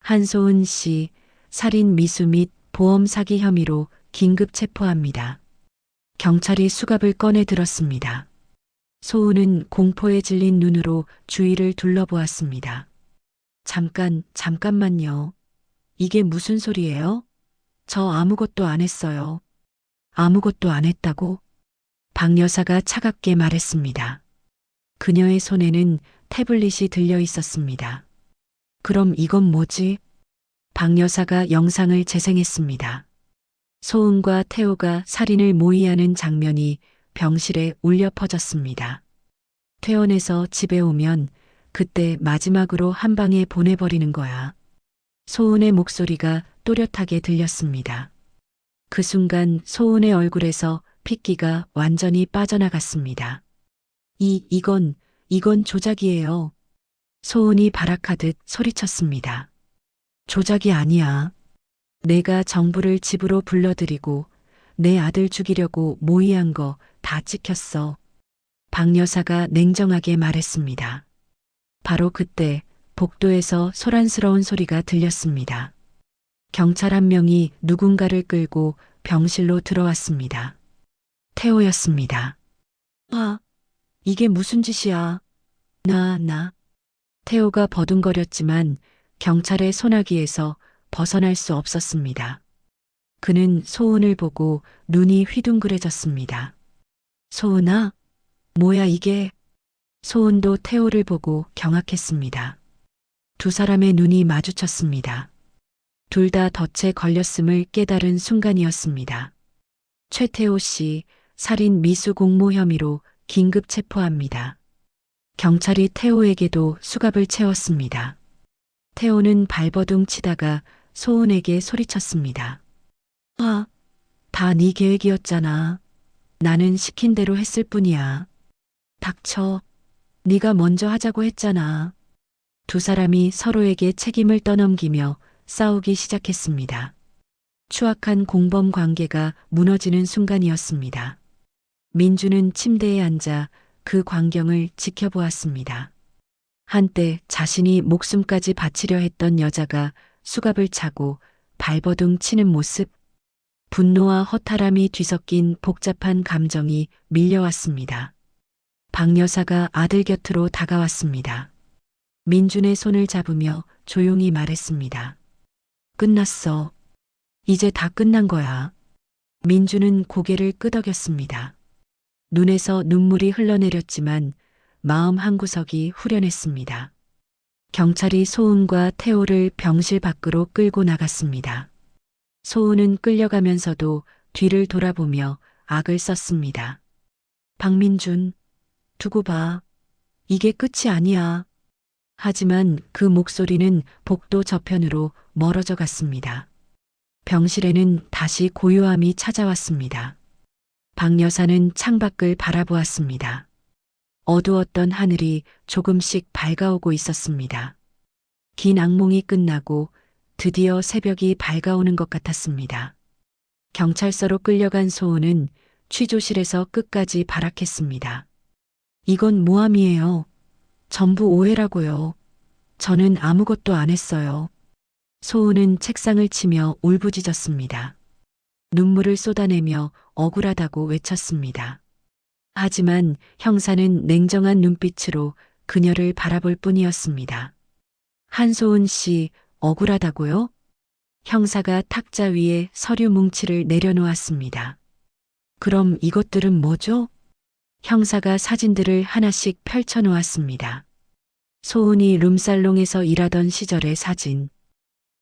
한소은 씨, 살인 미수 및 보험 사기 혐의로 긴급 체포합니다. 경찰이 수갑을 꺼내 들었습니다. 소은은 공포에 질린 눈으로 주위를 둘러보았습니다. 잠깐만요. 이게 무슨 소리예요? 저 아무것도 안 했어요. 아무것도 안 했다고? 박 여사가 차갑게 말했습니다. 그녀의 손에는 태블릿이 들려 있었습니다. 그럼 이건 뭐지? 박 여사가 영상을 재생했습니다. 소은과 태호가 살인을 모의하는 장면이 병실에 울려 퍼졌습니다. 퇴원해서 집에 오면 그때 마지막으로 한 방에 보내버리는 거야. 소은의 목소리가 또렷하게 들렸습니다. 그 순간 소은의 얼굴에서 핏기가 완전히 빠져나갔습니다. 이건 조작이에요. 소은이 발악하듯 소리쳤습니다. 조작이 아니야. 내가 정부를 집으로 불러들이고 내 아들 죽이려고 모의한 거 다 찍혔어. 박 여사가 냉정하게 말했습니다. 바로 그때 복도에서 소란스러운 소리가 들렸습니다. 경찰 한 명이 누군가를 끌고 병실로 들어왔습니다. 태호였습니다. 이게 무슨 짓이야? 태호가 버둥거렸지만 경찰의 소나기에서 벗어날 수 없었습니다. 그는 소은을 보고 눈이 휘둥그레졌습니다. 소은아? 뭐야 이게? 소은도 태호를 보고 경악했습니다. 두 사람의 눈이 마주쳤습니다. 둘 다 덫에 걸렸음을 깨달은 순간이었습니다. 최태호 씨, 살인 미수 공모 혐의로 긴급 체포합니다. 경찰이 태호에게도 수갑을 채웠습니다. 태호는 발버둥 치다가 소은에게 소리쳤습니다. 아, 다 네 계획이었잖아. 나는 시킨 대로 했을 뿐이야. 닥쳐. 네가 먼저 하자고 했잖아. 두 사람이 서로에게 책임을 떠넘기며 싸우기 시작했습니다. 추악한 공범 관계가 무너지는 순간이었습니다. 민주는 침대에 앉아 그 광경을 지켜보았습니다. 한때 자신이 목숨까지 바치려 했던 여자가 수갑을 차고 발버둥 치는 모습, 분노와 허탈함이 뒤섞인 복잡한 감정이 밀려왔습니다. 박 여사가 아들 곁으로 다가왔습니다. 민준의 손을 잡으며 조용히 말했습니다. 끝났어. 이제 다 끝난 거야. 민준은 고개를 끄덕였습니다. 눈에서 눈물이 흘러내렸지만 마음 한구석이 후련했습니다. 경찰이 소은과 태호를 병실 밖으로 끌고 나갔습니다. 소은은 끌려가면서도 뒤를 돌아보며 악을 썼습니다. 박민준, 두고 봐. 이게 끝이 아니야. 하지만 그 목소리는 복도 저편으로 멀어져 갔습니다. 병실에는 다시 고요함이 찾아왔습니다. 박 여사는 창밖을 바라보았습니다. 어두웠던 하늘이 조금씩 밝아오고 있었습니다. 긴 악몽이 끝나고 드디어 새벽이 밝아오는 것 같았습니다. 경찰서로 끌려간 소은은 취조실에서 끝까지 발악했습니다. 이건 모함이에요. 전부 오해라고요. 저는 아무것도 안 했어요. 소은은 책상을 치며 울부짖었습니다. 눈물을 쏟아내며 억울하다고 외쳤습니다. 하지만 형사는 냉정한 눈빛으로 그녀를 바라볼 뿐이었습니다. 한소은 씨, 억울하다고요? 형사가 탁자 위에 서류 뭉치를 내려놓았습니다. 그럼 이것들은 뭐죠? 형사가 사진들을 하나씩 펼쳐놓았습니다. 소은이 룸살롱에서 일하던 시절의 사진,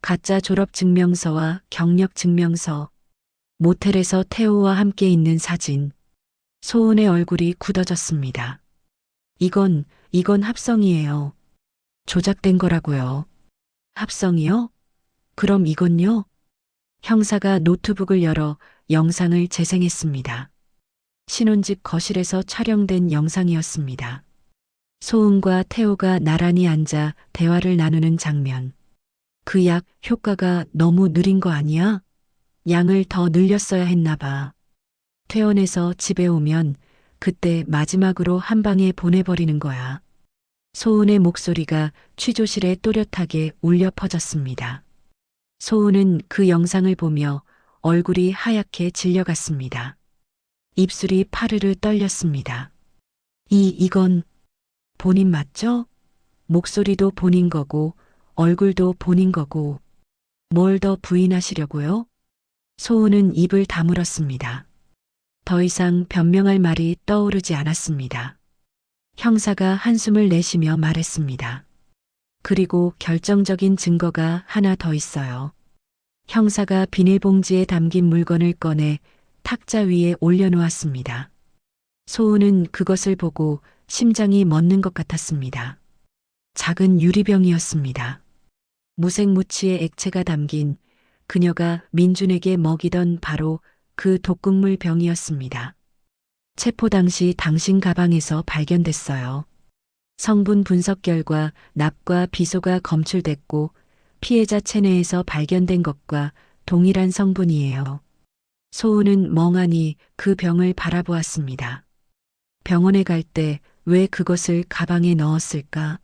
가짜 졸업증명서와 경력증명서, 모텔에서 태호와 함께 있는 사진, 소은의 얼굴이 굳어졌습니다. 이건 합성이에요. 조작된 거라고요. 합성이요? 그럼 이건요? 형사가 노트북을 열어 영상을 재생했습니다. 신혼집 거실에서 촬영된 영상이었습니다. 소은과 태호가 나란히 앉아 대화를 나누는 장면. 그 약 효과가 너무 느린 거 아니야? 양을 더 늘렸어야 했나 봐. 퇴원해서 집에 오면 그때 마지막으로 한 방에 보내버리는 거야. 소은의 목소리가 취조실에 또렷하게 울려 퍼졌습니다. 소은은 그 영상을 보며 얼굴이 하얗게 질려갔습니다. 입술이 파르르 떨렸습니다. 이건 본인 맞죠? 목소리도 본인 거고 얼굴도 본인 거고 뭘 더 부인하시려고요? 소은은 입을 다물었습니다. 더 이상 변명할 말이 떠오르지 않았습니다. 형사가 한숨을 내쉬며 말했습니다. 그리고 결정적인 증거가 하나 더 있어요. 형사가 비닐봉지에 담긴 물건을 꺼내 탁자 위에 올려놓았습니다. 소은은 그것을 보고 심장이 멎는 것 같았습니다. 작은 유리병이었습니다. 무색무취의 액체가 담긴 그녀가 민준에게 먹이던 바로 그 독극물 병이었습니다. 체포 당시 당신 가방에서 발견됐어요. 성분 분석 결과 납과 비소가 검출됐고 피해자 체내에서 발견된 것과 동일한 성분이에요. 소은은 멍하니 그 병을 바라보았습니다. 병원에 갈 때 왜 그것을 가방에 넣었을까?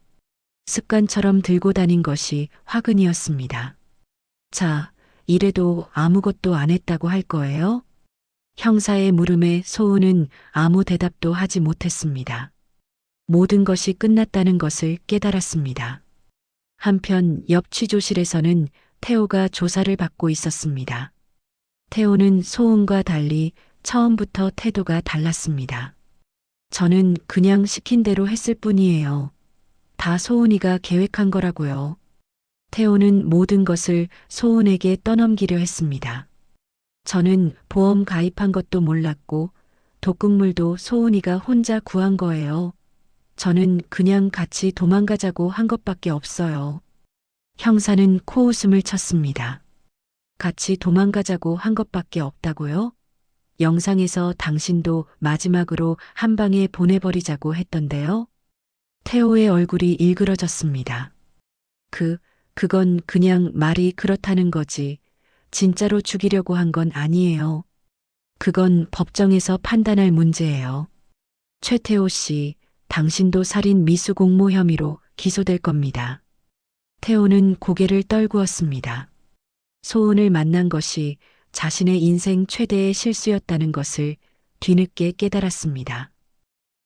습관처럼 들고 다닌 것이 화근이었습니다. 자, 이래도 아무것도 안 했다고 할 거예요? 형사의 물음에 소은은 아무 대답도 하지 못했습니다. 모든 것이 끝났다는 것을 깨달았습니다. 한편 옆 취조실에서는 태호가 조사를 받고 있었습니다. 태호는 소은과 달리 처음부터 태도가 달랐습니다. 저는 그냥 시킨 대로 했을 뿐이에요. 다 소은이가 계획한 거라고요. 태호는 모든 것을 소은에게 떠넘기려 했습니다. 저는 보험 가입한 것도 몰랐고 독극물도 소은이가 혼자 구한 거예요. 저는 그냥 같이 도망가자고 한 것밖에 없어요. 형사는 코웃음을 쳤습니다. 같이 도망가자고 한 것밖에 없다고요? 영상에서 당신도 마지막으로 한 방에 보내버리자고 했던데요? 태호의 얼굴이 일그러졌습니다. 그건 그냥 말이 그렇다는 거지. 진짜로 죽이려고 한 건 아니에요. 그건 법정에서 판단할 문제예요. 최태호 씨, 당신도 살인 미수 공모 혐의로 기소될 겁니다. 태호는 고개를 떨구었습니다. 소은을 만난 것이 자신의 인생 최대의 실수였다는 것을 뒤늦게 깨달았습니다.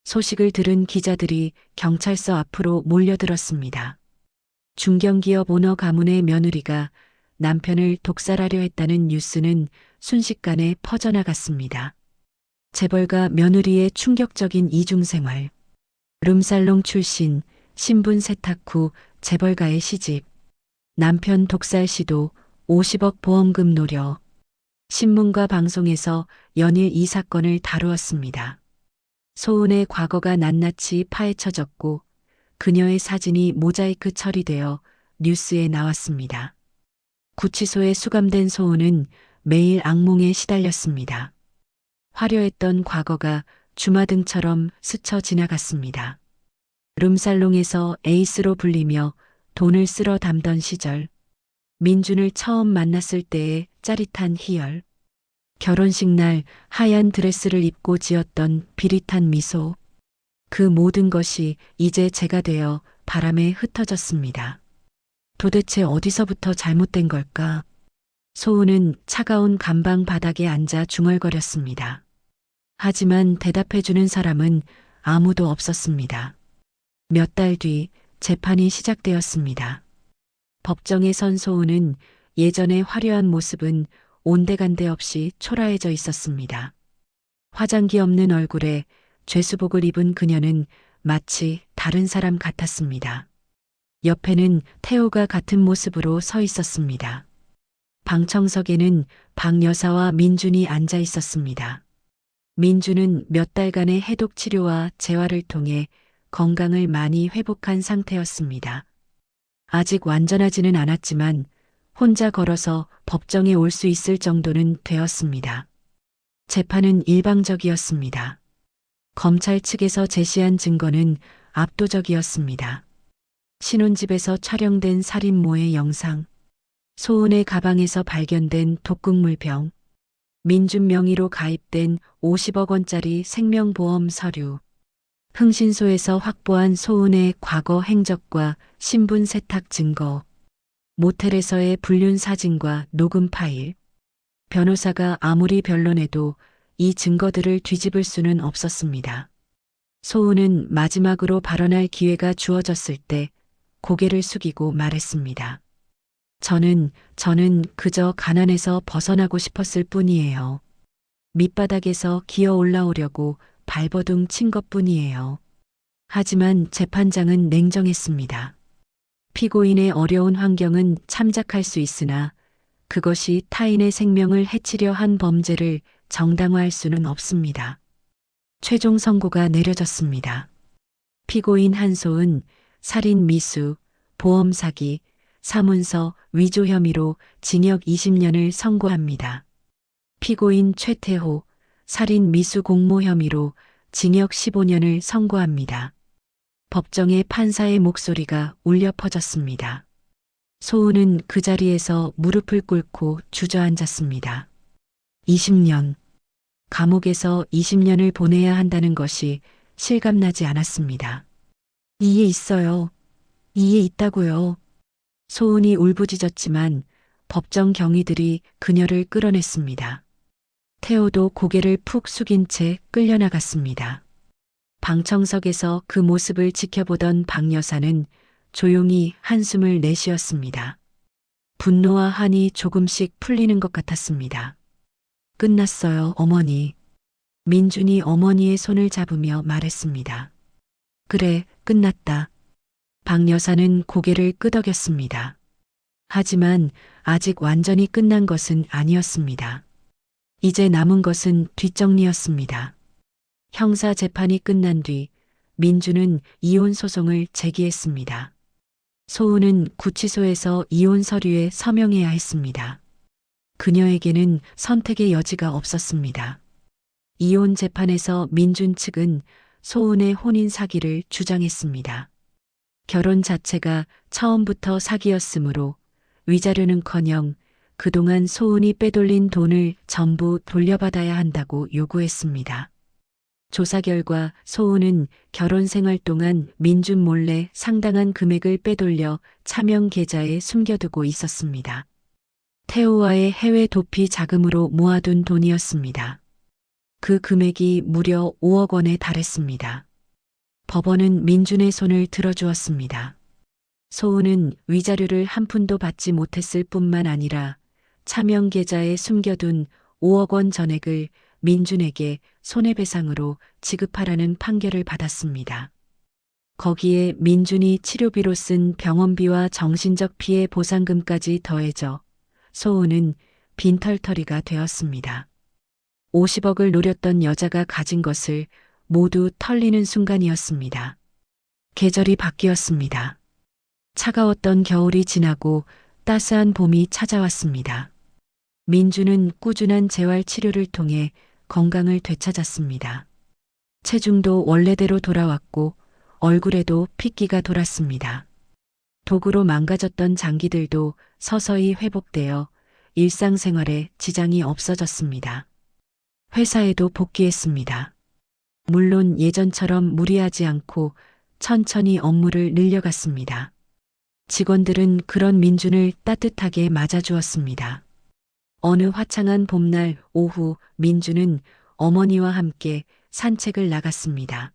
소식을 들은 기자들이 경찰서 앞으로 몰려들었습니다. 중견기업 오너 가문의 며느리가 남편을 독살하려 했다는 뉴스는 순식간에 퍼져나갔습니다. 재벌가 며느리의 충격적인 이중생활. 룸살롱 출신, 신분 세탁 후 재벌가의 시집. 남편 독살 시도, 50억 보험금 노려. 신문과 방송에서 연일 이 사건을 다루었습니다. 소은의 과거가 낱낱이 파헤쳐졌고 그녀의 사진이 모자이크 처리되어 뉴스에 나왔습니다. 구치소에 수감된 소은은 매일 악몽에 시달렸습니다. 화려했던 과거가 주마등처럼 스쳐 지나갔습니다. 룸살롱에서 에이스로 불리며 돈을 쓸어 담던 시절, 민준을 처음 만났을 때의 짜릿한 희열, 결혼식 날 하얀 드레스를 입고 지었던 비릿한 미소, 그 모든 것이 이제 제가 되어 바람에 흩어졌습니다. 도대체 어디서부터 잘못된 걸까? 소은은 차가운 감방 바닥에 앉아 중얼거렸습니다. 하지만 대답해주는 사람은 아무도 없었습니다. 몇 달 뒤 재판이 시작되었습니다. 법정에 선 소은은 예전의 화려한 모습은 온데간데 없이 초라해져 있었습니다. 화장기 없는 얼굴에 죄수복을 입은 그녀는 마치 다른 사람 같았습니다. 옆에는 태호가 같은 모습으로 서 있었습니다. 방청석에는 박 여사와 민준이 앉아 있었습니다. 민준은 몇 달간의 해독 치료와 재활을 통해 건강을 많이 회복한 상태였습니다. 아직 완전하지는 않았지만 혼자 걸어서 법정에 올 수 있을 정도는 되었습니다. 재판은 일방적이었습니다. 검찰 측에서 제시한 증거는 압도적이었습니다. 신혼집에서 촬영된 살인모의 영상, 소은의 가방에서 발견된 독극물병, 민준 명의로 가입된 50억 원짜리 생명보험 서류, 흥신소에서 확보한 소은의 과거 행적과 신분 세탁 증거, 모텔에서의 불륜 사진과 녹음 파일. 변호사가 아무리 변론해도 이 증거들을 뒤집을 수는 없었습니다. 소은은 마지막으로 발언할 기회가 주어졌을 때 고개를 숙이고 말했습니다. 저는 그저 가난에서 벗어나고 싶었을 뿐이에요. 밑바닥에서 기어 올라오려고 발버둥 친 것뿐이에요. 하지만 재판장은 냉정했습니다. 피고인의 어려운 환경은 참작할 수 있으나 그것이 타인의 생명을 해치려 한 범죄를 정당화할 수는 없습니다. 최종 선고가 내려졌습니다. 피고인 한소은 살인 미수, 보험 사기, 사문서 위조 혐의로 징역 20년을 선고합니다. 피고인 최태호 살인 미수 공모 혐의로 징역 15년을 선고합니다. 법정에 판사의 목소리가 울려 퍼졌습니다. 소은은 그 자리에서 무릎을 꿇고 주저앉았습니다. 20년. 감옥에서 20년을 보내야 한다는 것이 실감나지 않았습니다. 이해 있어요. 이해 있다고요. 소은이 울부짖었지만 법정 경위들이 그녀를 끌어냈습니다. 태호도 고개를 푹 숙인 채 끌려나갔습니다. 방청석에서 그 모습을 지켜보던 박 여사는 조용히 한숨을 내쉬었습니다. 분노와 한이 조금씩 풀리는 것 같았습니다. 끝났어요, 어머니. 민준이 어머니의 손을 잡으며 말했습니다. 그래, 끝났다. 박 여사는 고개를 끄덕였습니다. 하지만 아직 완전히 끝난 것은 아니었습니다. 이제 남은 것은 뒷정리였습니다. 형사 재판이 끝난 뒤 민주는 이혼 소송을 제기했습니다. 소은은 구치소에서 이혼 서류에 서명해야 했습니다. 그녀에게는 선택의 여지가 없었습니다. 이혼 재판에서 민준 측은 소은의 혼인 사기를 주장했습니다. 결혼 자체가 처음부터 사기였으므로 위자료는커녕 그동안 소은이 빼돌린 돈을 전부 돌려받아야 한다고 요구했습니다. 조사 결과 소은은 결혼 생활 동안 민준 몰래 상당한 금액을 빼돌려 차명 계좌에 숨겨두고 있었습니다. 태호와의 해외 도피 자금으로 모아둔 돈이었습니다. 그 금액이 무려 5억 원에 달했습니다. 법원은 민준의 손을 들어주었습니다. 소은은 위자료를 한 푼도 받지 못했을 뿐만 아니라 차명 계좌에 숨겨둔 5억 원 전액을 민준에게 손해배상으로 지급하라는 판결을 받았습니다. 거기에 민준이 치료비로 쓴 병원비와 정신적 피해 보상금까지 더해져 소은은 빈털터리가 되었습니다. 50억을 노렸던 여자가 가진 것을 모두 털리는 순간이었습니다. 계절이 바뀌었습니다. 차가웠던 겨울이 지나고 따스한 봄이 찾아왔습니다. 민주는 꾸준한 재활 치료를 통해 건강을 되찾았습니다. 체중도 원래대로 돌아왔고 얼굴에도 핏기가 돌았습니다. 독으로 망가졌던 장기들도 서서히 회복되어 일상생활에 지장이 없어졌습니다. 회사에도 복귀했습니다. 물론 예전처럼 무리하지 않고 천천히 업무를 늘려갔습니다. 직원들은 그런 민준을 따뜻하게 맞아주었습니다. 어느 화창한 봄날 오후 민준은 어머니와 함께 산책을 나갔습니다.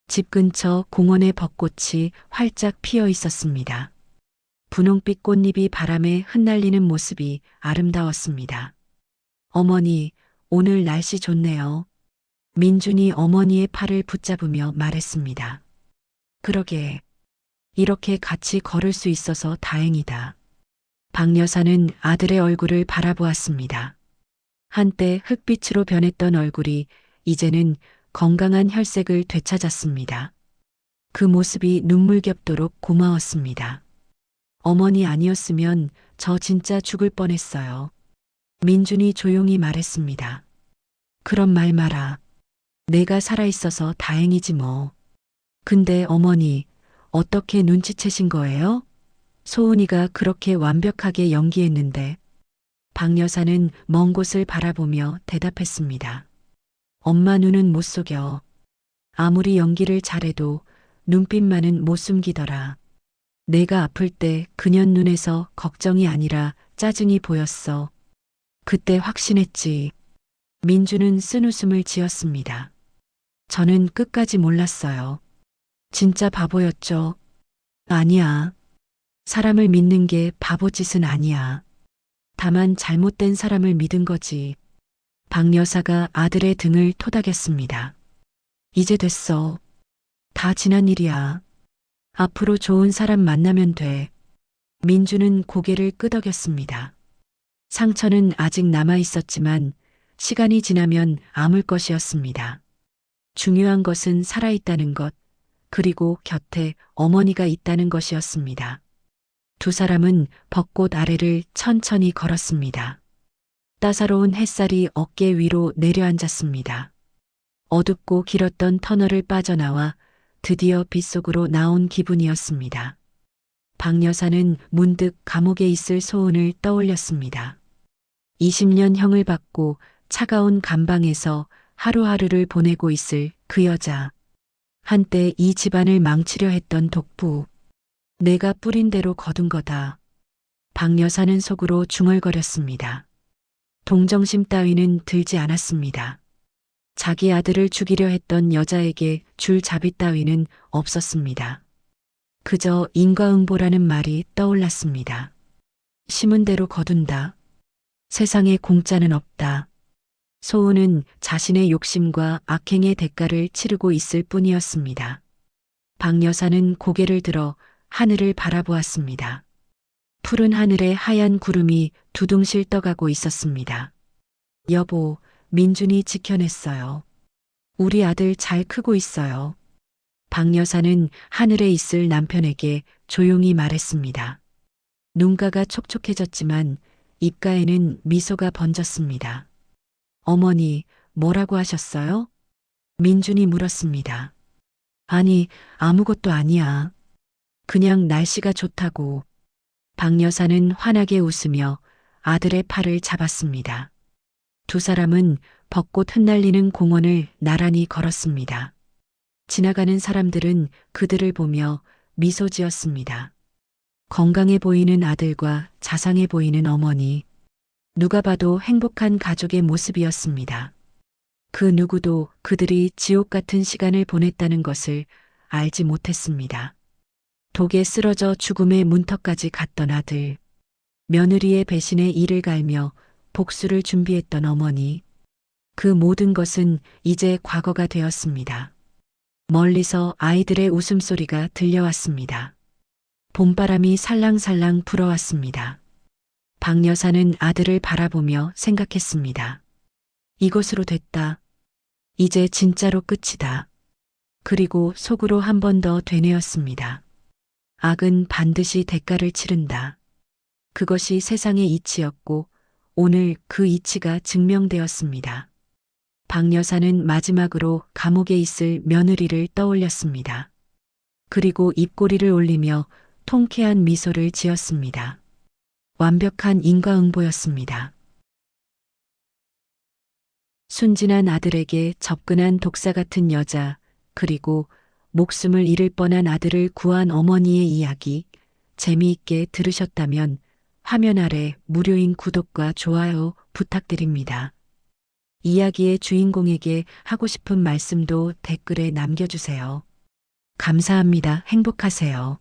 집 근처 공원의 벚꽃이 활짝 피어 있었습니다. 분홍빛 꽃잎이 바람에 흩날리는 모습이 아름다웠습니다. 어머니, 오늘 날씨 좋네요. 민준이 어머니의 팔을 붙잡으며 말했습니다. 그러게, 이렇게 같이 걸을 수 있어서 다행이다. 박 여사는 아들의 얼굴을 바라보았습니다. 한때 흑빛으로 변했던 얼굴이 이제는 건강한 혈색을 되찾았습니다. 그 모습이 눈물겹도록 고마웠습니다. 어머니 아니었으면 저 진짜 죽을 뻔했어요. 민준이 조용히 말했습니다. 그런 말 마라. 내가 살아있어서 다행이지 뭐. 근데 어머니, 어떻게 눈치채신 거예요? 소은이가 그렇게 완벽하게 연기했는데. 박 여사는 먼 곳을 바라보며 대답했습니다. 엄마 눈은 못 속여. 아무리 연기를 잘해도 눈빛만은 못 숨기더라. 내가 아플 때 그녀 눈에서 걱정이 아니라 짜증이 보였어. 그때 확신했지. 민주는 쓴웃음을 지었습니다. 저는 끝까지 몰랐어요. 진짜 바보였죠. 아니야. 사람을 믿는 게 바보짓은 아니야. 다만 잘못된 사람을 믿은 거지. 박 여사가 아들의 등을 토닥였습니다. 이제 됐어. 다 지난 일이야. 앞으로 좋은 사람 만나면 돼. 민주는 고개를 끄덕였습니다. 상처는 아직 남아 있었지만 시간이 지나면 아물 것이었습니다. 중요한 것은 살아있다는 것, 그리고 곁에 어머니가 있다는 것이었습니다. 두 사람은 벚꽃 아래를 천천히 걸었습니다. 따사로운 햇살이 어깨 위로 내려앉았습니다. 어둡고 길었던 터널을 빠져나와 드디어 빗속으로 나온 기분이었습니다. 박 여사는 문득 감옥에 있을 소은을 떠올렸습니다. 20년 형을 받고 차가운 감방에서 하루하루를 보내고 있을 그 여자. 한때 이 집안을 망치려 했던 독부. 내가 뿌린 대로 거둔 거다. 박 여사는 속으로 중얼거렸습니다. 동정심 따위는 들지 않았습니다. 자기 아들을 죽이려 했던 여자에게 줄 자비 따위는 없었습니다. 그저 인과응보라는 말이 떠올랐습니다. 심은 대로 거둔다. 세상에 공짜는 없다. 소은은 자신의 욕심과 악행의 대가를 치르고 있을 뿐이었습니다. 박 여사는 고개를 들어 하늘을 바라보았습니다. 푸른 하늘에 하얀 구름이 두둥실 떠가고 있었습니다. 여보, 민준이 지켜냈어요. 우리 아들 잘 크고 있어요. 박 여사는 하늘에 있을 남편에게 조용히 말했습니다. 눈가가 촉촉해졌지만 입가에는 미소가 번졌습니다. 어머니, 뭐라고 하셨어요? 민준이 물었습니다. 아니, 아무것도 아니야. 그냥 날씨가 좋다고. 박 여사는 환하게 웃으며 아들의 팔을 잡았습니다. 두 사람은 벚꽃 흩날리는 공원을 나란히 걸었습니다. 지나가는 사람들은 그들을 보며 미소 지었습니다. 건강해 보이는 아들과 자상해 보이는 어머니. 누가 봐도 행복한 가족의 모습이었습니다. 그 누구도 그들이 지옥 같은 시간을 보냈다는 것을 알지 못했습니다. 독에 쓰러져 죽음의 문턱까지 갔던 아들. 며느리의 배신에 이를 갈며 복수를 준비했던 어머니. 그 모든 것은 이제 과거가 되었습니다. 멀리서 아이들의 웃음소리가 들려왔습니다. 봄바람이 살랑살랑 불어왔습니다. 박 여사는 아들을 바라보며 생각했습니다. 이것으로 됐다. 이제 진짜로 끝이다. 그리고 속으로 한 번 더 되뇌었습니다. 악은 반드시 대가를 치른다. 그것이 세상의 이치였고 오늘 그 이치가 증명되었습니다. 박 여사는 마지막으로 감옥에 있을 며느리를 떠올렸습니다. 그리고 입꼬리를 올리며 통쾌한 미소를 지었습니다. 완벽한 인과응보였습니다. 순진한 아들에게 접근한 독사 같은 여자, 그리고 목숨을 잃을 뻔한 아들을 구한 어머니의 이야기, 재미있게 들으셨다면 화면 아래 무료인 구독과 좋아요 부탁드립니다. 이야기의 주인공에게 하고 싶은 말씀도 댓글에 남겨주세요. 감사합니다. 행복하세요.